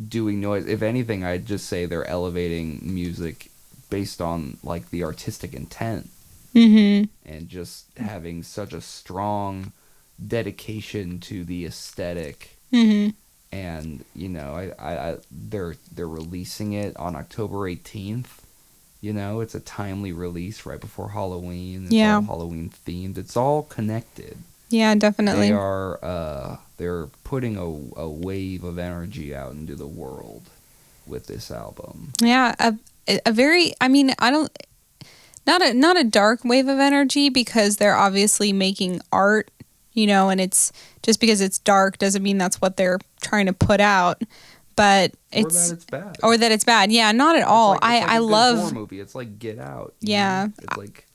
[SPEAKER 2] doing noise. If anything, I'd just say they're elevating music based on like the artistic intent. And just having such a strong dedication to the aesthetic. And they're releasing it on October 18th. It's a timely release right before Halloween. It's all Halloween themed. It's all connected.
[SPEAKER 1] Yeah, definitely.
[SPEAKER 2] They're putting a wave of energy out into the world with this album.
[SPEAKER 1] Yeah, a very, I mean, not a dark wave of energy, because they're obviously making art, and it's just because it's dark doesn't mean that's what they're trying to put out. But or that it's bad. Yeah, not at all. I love
[SPEAKER 2] horror movie. It's like Get Out.
[SPEAKER 1] Yeah.
[SPEAKER 2] It's like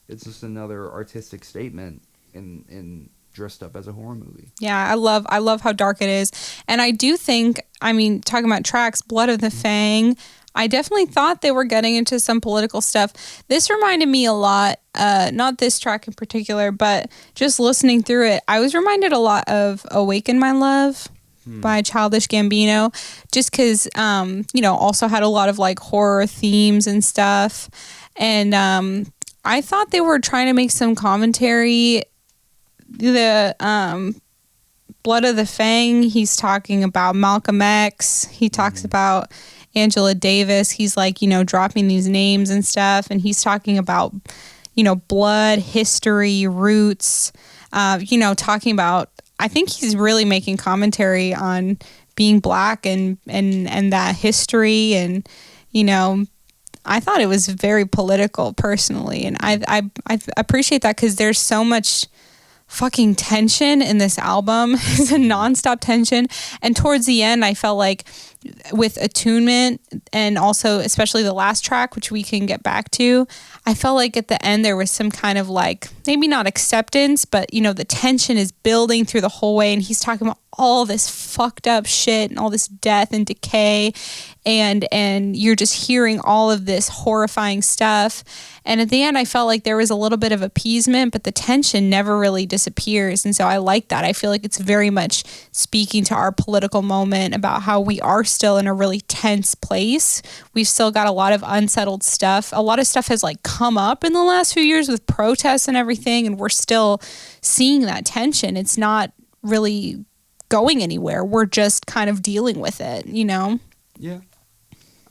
[SPEAKER 2] it's just another artistic statement in dressed up as a horror movie.
[SPEAKER 1] Yeah, I love how dark it is. And I do think, I mean, talking about tracks, Blood of the Fang, I definitely thought they were getting into some political stuff. This reminded me a lot, not this track in particular, but just listening through it, I was reminded a lot of Awaken My Love by Childish Gambino, just because, also had a lot of like horror themes and stuff. And I thought they were trying to make some commentary. The Blood of the Fang, he's talking about Malcolm X. He talks about Angela Davis. He's like, dropping these names and stuff. And he's talking about, blood, history, roots, talking about, I think he's really making commentary on being black and that history. And, you know, I thought it was very political personally. And I appreciate that because there's so much fucking tension in this album. It's a nonstop tension. And towards the end, I felt like with attunement and also especially the last track, which we can get back to, I felt like at the end there was some kind of like, maybe not acceptance, but you know, the tension is building through the whole way. And he's talking about all this fucked up shit and all this death and decay. And you're just hearing all of this horrifying stuff. And at the end, I felt like there was a little bit of appeasement, but the tension never really disappears. And so I like that. I feel like it's very much speaking to our political moment about how we are still in a really tense place. We've still got a lot of unsettled stuff. A lot of stuff has like come up in the last few years with protests and everything. And we're still seeing that tension. It's not really going anywhere. We're just kind of dealing with it, you know?
[SPEAKER 2] Yeah.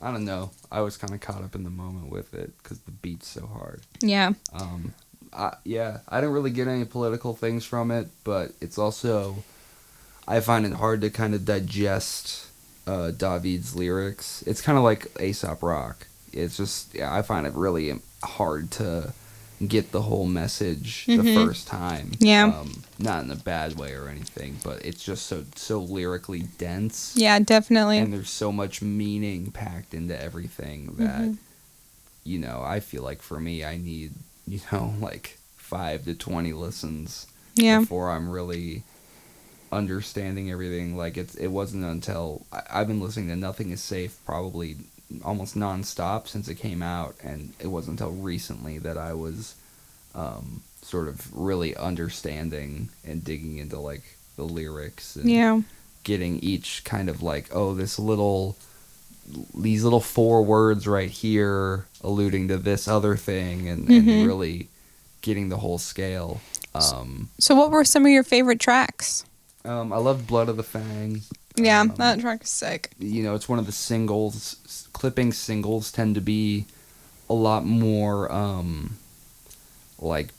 [SPEAKER 2] I don't know. I was kind of caught up in the moment with it because the beat's so hard.
[SPEAKER 1] Yeah.
[SPEAKER 2] I didn't really get any political things from it, but it's also, I find it hard to kind of digest David's lyrics. It's kind of like A$AP Rock. It's just, I find it really hard to get the whole message the first time.
[SPEAKER 1] Yeah.
[SPEAKER 2] Not in a bad way or anything, but it's just so lyrically dense.
[SPEAKER 1] Yeah, definitely.
[SPEAKER 2] And there's so much meaning packed into everything that, you know, I feel like for me, I need, you know, like 5 to 20 listens before I'm really understanding everything. Like, it wasn't until I've been listening to Nothing Is Safe probably almost nonstop since it came out, and it wasn't until recently that I was sort of really understanding and digging into like the lyrics and getting each kind of like, oh, these little 4 words right here alluding to this other thing, and really getting the whole scale.
[SPEAKER 1] So what were some of your favorite tracks?
[SPEAKER 2] I loved Blood of the Fang.
[SPEAKER 1] Yeah, that track is sick.
[SPEAKER 2] You know, it's one of the singles. Clipping singles tend to be a lot more, like,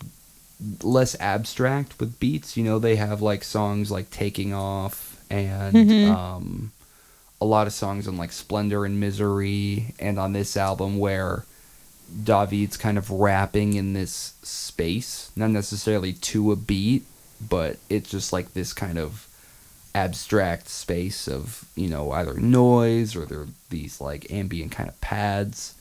[SPEAKER 2] less abstract with beats. You know, they have, like, songs like Taking Off and a lot of songs on, like, Splendor and Misery, and on this album where David's kind of rapping in this space, not necessarily to a beat, but it's just, like, this kind of abstract space of, you know, either noise or they're these like ambient kind of pads.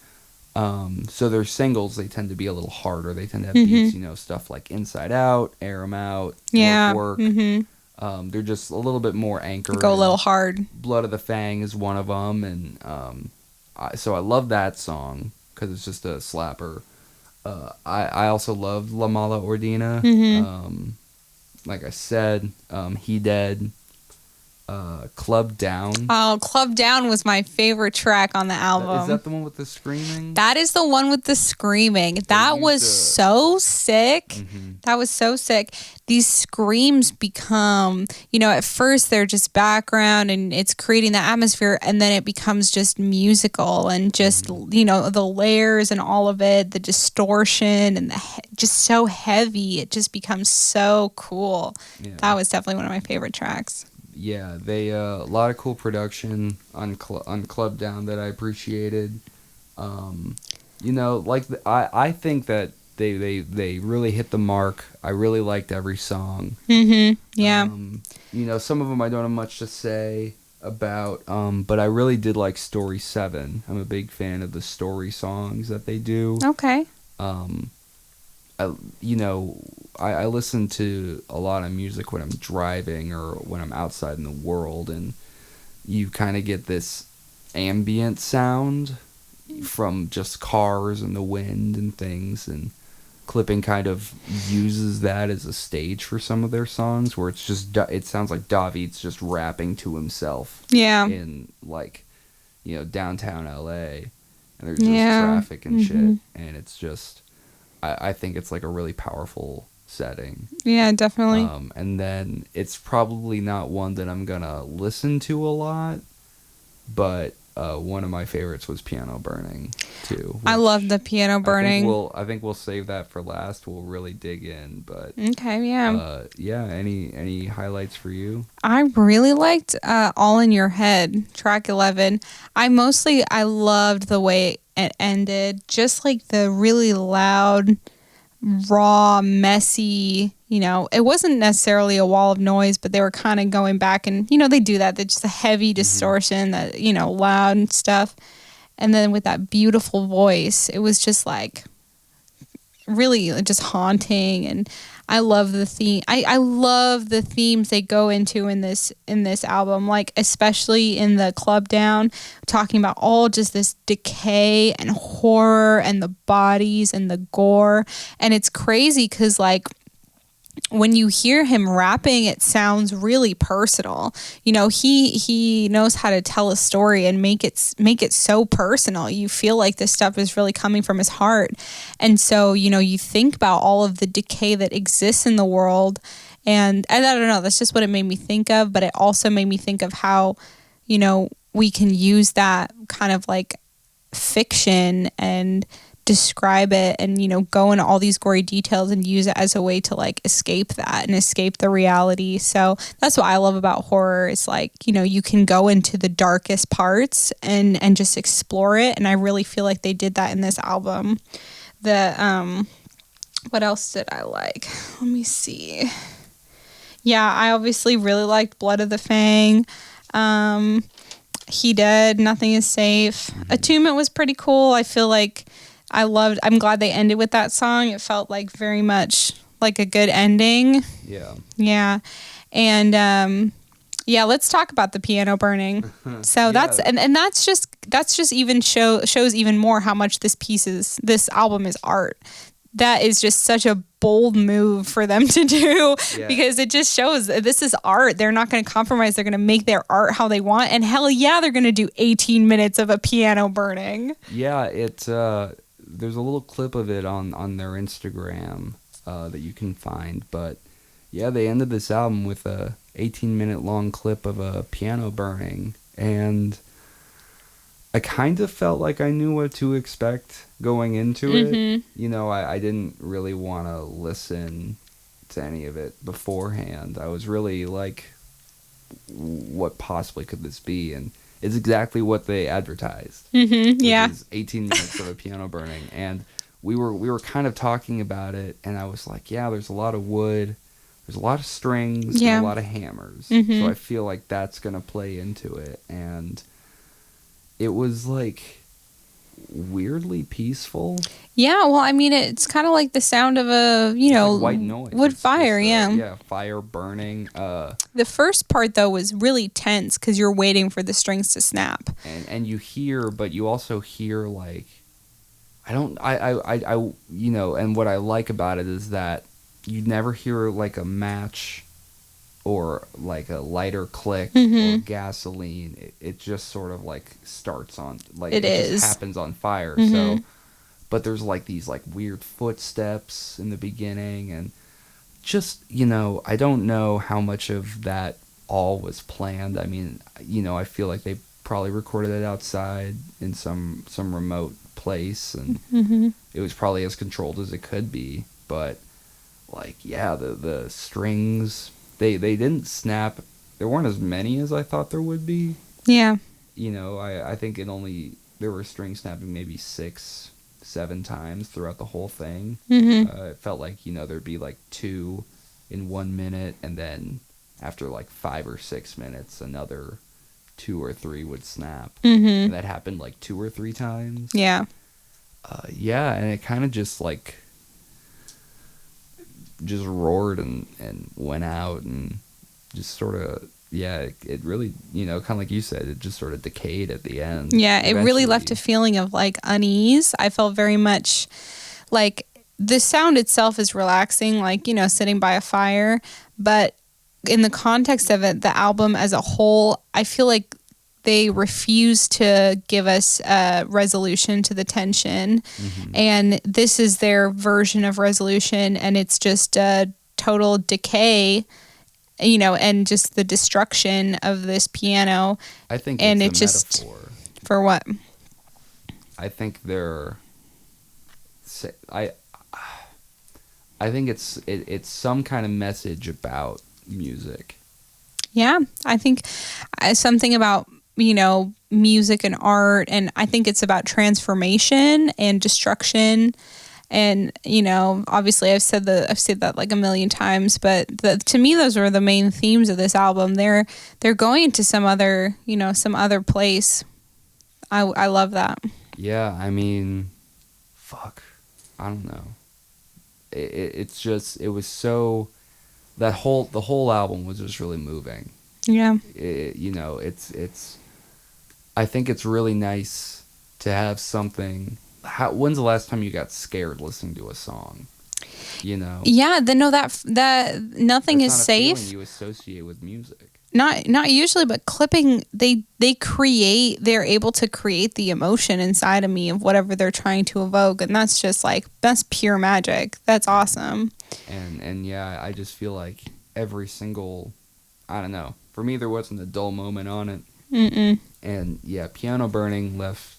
[SPEAKER 2] So their singles, they tend to be a little harder. They tend to have beats, you know, stuff like Inside Out, Air 'Em Out, Work. They're just a little bit more anchored.
[SPEAKER 1] Go a little hard.
[SPEAKER 2] Blood of the Fang is one of them, and so I love that song because it's just a slapper. I also loved La Mala Ordina. Like I said, He Dead. Club Down.
[SPEAKER 1] Oh, Club Down was my favorite track on the album.
[SPEAKER 2] Is that the one with the screaming?
[SPEAKER 1] That is the one with the screaming. That was so sick. That was so sick. These screams become, you know, at first they're just background and it's creating the atmosphere, and then it becomes just musical and just, you know, the layers and all of it, the distortion and just so heavy. It just becomes so cool. Yeah. That was definitely one of my favorite tracks.
[SPEAKER 2] Yeah, they a lot of cool production on Club Down that I appreciated. You know, like I think that they really hit the mark. I really liked every song. Yeah. You know, some of them I don't have much to say about, but I really did like Story 7. I'm a big fan of the story songs that they do.
[SPEAKER 1] Okay.
[SPEAKER 2] I listen to a lot of music when I'm driving or when I'm outside in the world, and you kind of get this ambient sound from just cars and the wind and things, and Clipping kind of uses that as a stage for some of their songs where it's just, it sounds like David's just rapping to himself. Yeah. In, like, you know, downtown LA, and there's just traffic and shit, and it's just, I think it's like a really powerful setting.
[SPEAKER 1] Yeah, definitely.
[SPEAKER 2] And then it's probably not one that I'm gonna listen to a lot, but one of my favorites was Piano Burning too.
[SPEAKER 1] I love the Piano Burning.
[SPEAKER 2] I think we'll save that for last. We'll really dig in, but
[SPEAKER 1] okay, yeah.
[SPEAKER 2] Yeah. Any highlights for you?
[SPEAKER 1] I really liked All in Your Head, track 11. I loved the way it ended, just like the really loud, raw, messy, it wasn't necessarily a wall of noise, but they were kind of going back and, they do that. They're just a heavy distortion that, loud and stuff. And then with that beautiful voice, it was just like really just haunting. And I love the theme. I love the themes they go into in this album, like especially in the Club Down, talking about all just this decay and horror and the bodies and the gore. And it's crazy because like when you hear him rapping, it sounds really personal. He knows how to tell a story and make it so personal. You feel like this stuff is really coming from his heart. And so, you think about all of the decay that exists in the world. And I don't know, that's just what it made me think of. But it also made me think of how, we can use that kind of like fiction and describe it and go into all these gory details and use it as a way to like escape that and escape the reality. So that's what I love about horror. It's like you can go into the darkest parts and just explore it, and I really feel like they did that in this album. What else did I like? Let me see. Yeah, I obviously really liked Blood of the Fang. He Dead, Nothing Is Safe. Attunement was pretty cool. I feel like I'm glad they ended with that song. It felt like very much like a good ending.
[SPEAKER 2] Yeah.
[SPEAKER 1] Yeah. And let's talk about the Piano Burning. So that's just even shows even more how much this album is art. That is just such a bold move for them to do because it just shows this is art. They're not going to compromise. They're going to make their art how they want. And hell yeah, they're going to do 18 minutes of a piano burning.
[SPEAKER 2] Yeah, there's a little clip of it on their Instagram that you can find. But yeah, they ended this album with a 18-minute long clip of a piano burning. And I kind of felt like I knew what to expect going into it. I didn't really want to listen to any of it beforehand. I was really like, what possibly could this be? And it's exactly what they advertised.
[SPEAKER 1] Yeah.
[SPEAKER 2] Which is 18 minutes of a piano burning. And we were kind of talking about it, and I was like, yeah, there's a lot of wood, there's a lot of strings, and a lot of hammers. So I feel like that's going to play into it. And it was like weirdly peaceful.
[SPEAKER 1] Yeah, well, I mean, it's kind of like the sound of a,
[SPEAKER 2] like white noise.
[SPEAKER 1] Wood fire,
[SPEAKER 2] yeah, fire burning.
[SPEAKER 1] The first part, though, was really tense because you're waiting for the strings to snap.
[SPEAKER 2] And you hear, but you also hear, like, and what I like about it is that you never hear, like, a match or like a lighter click or gasoline. It just sort of like starts on, like it just happens on fire. So, but there's like these like weird footsteps in the beginning, and just, I don't know how much of that all was planned. I mean, I feel like they probably recorded it outside in some remote place, and it was probably as controlled as it could be. But like, yeah, the strings, They didn't snap. There weren't as many as I thought there would be.
[SPEAKER 1] Yeah.
[SPEAKER 2] I think there were strings snapping maybe 6-7 times throughout the whole thing. It felt like, there'd be like 2 in 1 minute, and then after like 5 or 6 minutes, another 2 or 3 would snap. And that happened like 2 or 3 times.
[SPEAKER 1] Yeah.
[SPEAKER 2] And it kind of just like just roared and went out, and just sort of, it really, kind of like you said, it just sort of decayed at the end.
[SPEAKER 1] Yeah, it really left a feeling of like unease. I felt very much like the sound itself is relaxing, like, sitting by a fire, but in the context of it, the album as a whole, I feel like they refuse to give us a resolution to the tension. And this is their version of resolution, and it's just a total decay, and just the destruction of this piano.
[SPEAKER 2] I think
[SPEAKER 1] and
[SPEAKER 2] it's
[SPEAKER 1] it just
[SPEAKER 2] metaphor
[SPEAKER 1] For what?
[SPEAKER 2] I think I think it's some kind of message about music.
[SPEAKER 1] Yeah, I think something about, music and art, and I think it's about transformation and destruction. And, obviously I've said that like a million times, but to me, those are the main themes of this album. They're going to some other place. I love that.
[SPEAKER 2] Yeah, I mean, fuck, I don't know. It's just, it was so, the whole album was just really moving.
[SPEAKER 1] Yeah.
[SPEAKER 2] It's I think it's really nice to have something. When's the last time you got scared listening to a song?
[SPEAKER 1] Yeah, that nothing
[SPEAKER 2] That's
[SPEAKER 1] is
[SPEAKER 2] not a
[SPEAKER 1] safe.
[SPEAKER 2] feeling you associate with music.
[SPEAKER 1] Not usually, but clipping, they're able to create the emotion inside of me of whatever they're trying to evoke, and that's just like, that's pure magic. That's awesome.
[SPEAKER 2] And yeah, I just feel like every single, I don't know, for me there wasn't a dull moment on it.
[SPEAKER 1] Mm-mm.
[SPEAKER 2] And yeah, Piano Burning left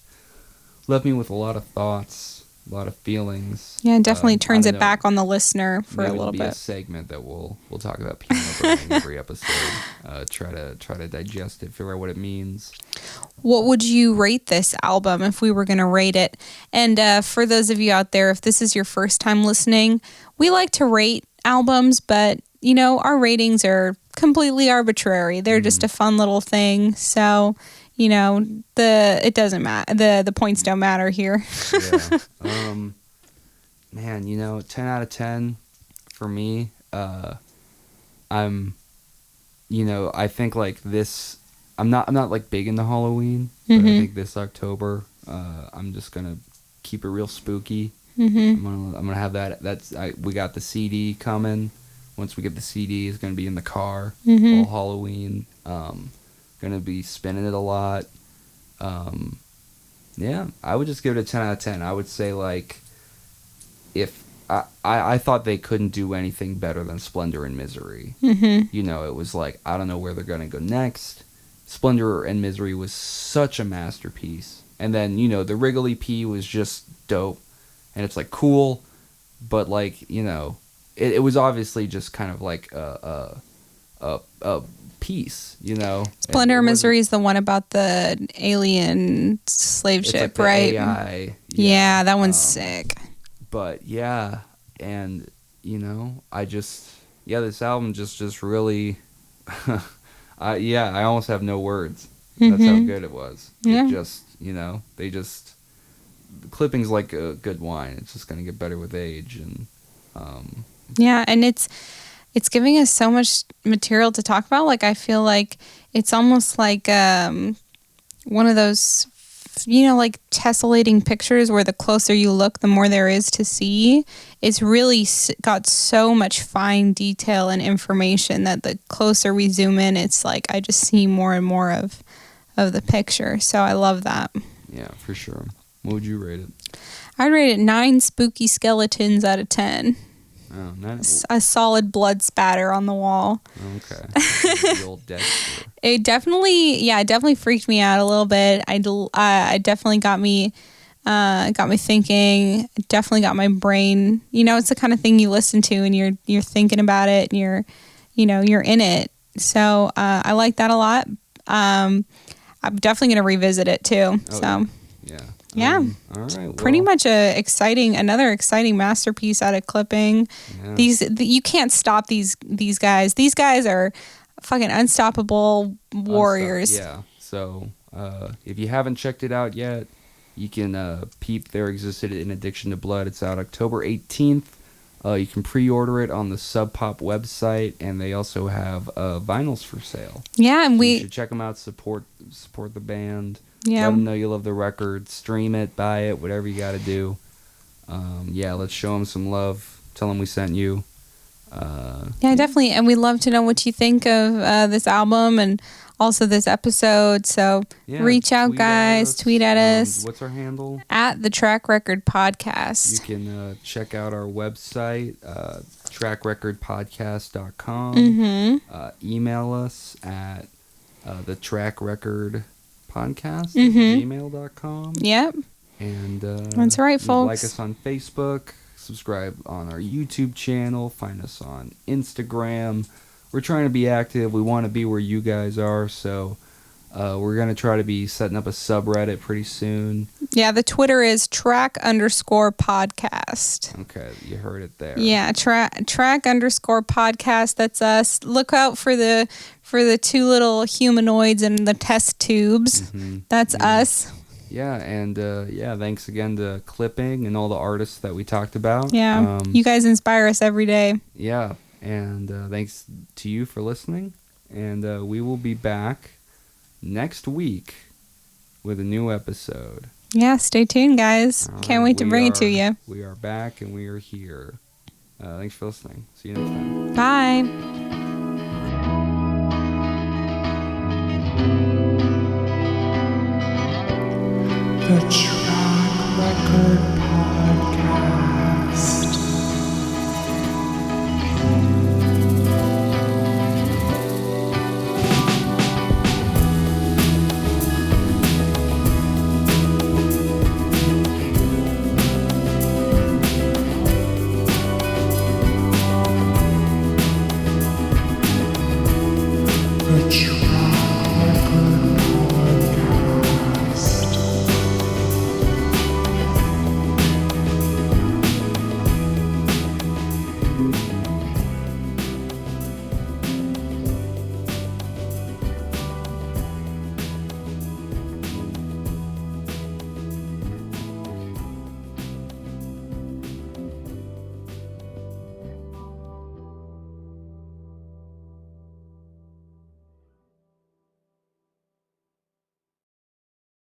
[SPEAKER 2] me with a lot of thoughts, a lot of feelings.
[SPEAKER 1] Yeah, it definitely turns it back on the listener for a little bit.
[SPEAKER 2] Maybe a segment that we'll talk about Piano Burning every episode. Try to digest it, figure out what it means.
[SPEAKER 1] What would you rate this album if we were going to rate it? And for those of you out there, if this is your first time listening, we like to rate albums, but our ratings are completely arbitrary. They're just a fun little thing. So, it doesn't matter. The points don't matter here.
[SPEAKER 2] Yeah. Man, 10 out of 10 for me. I think like this, I'm not like big into Halloween, but I think this October, I'm just gonna keep it real spooky. I'm gonna have that. We got the CD coming. Once we get the CD, it's gonna be in the car all Halloween. Gonna be spinning it a lot. Yeah, I would just give it a 10 out of 10. I would say like, if I thought they couldn't do anything better than Splendor and Misery. It was like, I don't know where they're gonna go next. Splendor and Misery was such a masterpiece, and then the Wrigley P was just dope, and it's like cool, but like it was obviously just kind of like a piece,
[SPEAKER 1] Splendor and Misery is the one about the alien slave ship,
[SPEAKER 2] like
[SPEAKER 1] right?
[SPEAKER 2] AI,
[SPEAKER 1] yeah, that one's sick.
[SPEAKER 2] But yeah, and this album just really, I almost have no words. That's how good it was.
[SPEAKER 1] Yeah.
[SPEAKER 2] It just, the clipping's like a good wine. It's just gonna get better with age, and
[SPEAKER 1] yeah, and it's giving us so much material to talk about. Like, I feel like it's almost like one of those, like tessellating pictures where the closer you look, the more there is to see. It's really got so much fine detail and information that the closer we zoom in, it's like I just see more and more of the picture. So I love that.
[SPEAKER 2] Yeah, for sure. What would you rate it?
[SPEAKER 1] I'd rate it 9 spooky skeletons out of 10.
[SPEAKER 2] Oh, nice.
[SPEAKER 1] A solid blood spatter on the wall.
[SPEAKER 2] Okay. The old Dexter.
[SPEAKER 1] It definitely freaked me out a little bit. I definitely got me thinking. It definitely got my brain. It's the kind of thing you listen to and you're thinking about it and you're in it. So I like that a lot. I'm definitely gonna revisit it too.
[SPEAKER 2] Oh,
[SPEAKER 1] so
[SPEAKER 2] yeah.
[SPEAKER 1] Yeah.
[SPEAKER 2] All right. Well,
[SPEAKER 1] pretty much another exciting masterpiece out of clipping.
[SPEAKER 2] Yeah.
[SPEAKER 1] You can't stop these guys. These guys are fucking unstoppable warriors.
[SPEAKER 2] Yeah. So if you haven't checked it out yet, you can peep There Existed an Addiction to Blood. It's out October 18th. You can pre-order it on the Sub Pop website, and they also have vinyls for sale.
[SPEAKER 1] Yeah, and
[SPEAKER 2] you should check them out. Support the band.
[SPEAKER 1] Yeah.
[SPEAKER 2] Let them know you love the record. Stream it, buy it, whatever you got to do. Let's show them some love. Tell them we sent you.
[SPEAKER 1] Yeah, definitely. And we'd love to know what you think of this album and also this episode. So reach out, guys. Tweet at us.
[SPEAKER 2] What's our handle?
[SPEAKER 1] At the Track Record Podcast.
[SPEAKER 2] You can check out our website, trackrecordpodcast.com. Email us at thetrackrecordpodcast thetrackrecordpodcast@gmail.com.
[SPEAKER 1] Yep.
[SPEAKER 2] And
[SPEAKER 1] that's right, folks.
[SPEAKER 2] Like us on Facebook, subscribe on our YouTube channel, find us on Instagram. We're trying to be active. We want to be where you guys are, so we're going to try to be setting up a subreddit pretty soon.
[SPEAKER 1] Yeah, the Twitter is track_podcast.
[SPEAKER 2] Okay, you heard it there.
[SPEAKER 1] Yeah, track_podcast. That's us. Look out for the two little humanoids in the test tubes.
[SPEAKER 2] Mm-hmm.
[SPEAKER 1] That's us.
[SPEAKER 2] Yeah, and thanks again to Clipping and all the artists that we talked about.
[SPEAKER 1] Yeah, you guys inspire us every day.
[SPEAKER 2] Yeah, and thanks to you for listening. And we will be back next week with a new episode.
[SPEAKER 1] Yeah, stay tuned, guys. Can't wait to bring it to you.
[SPEAKER 2] We are back and we are here. Thanks for listening. See you next time.
[SPEAKER 1] Bye.
[SPEAKER 3] The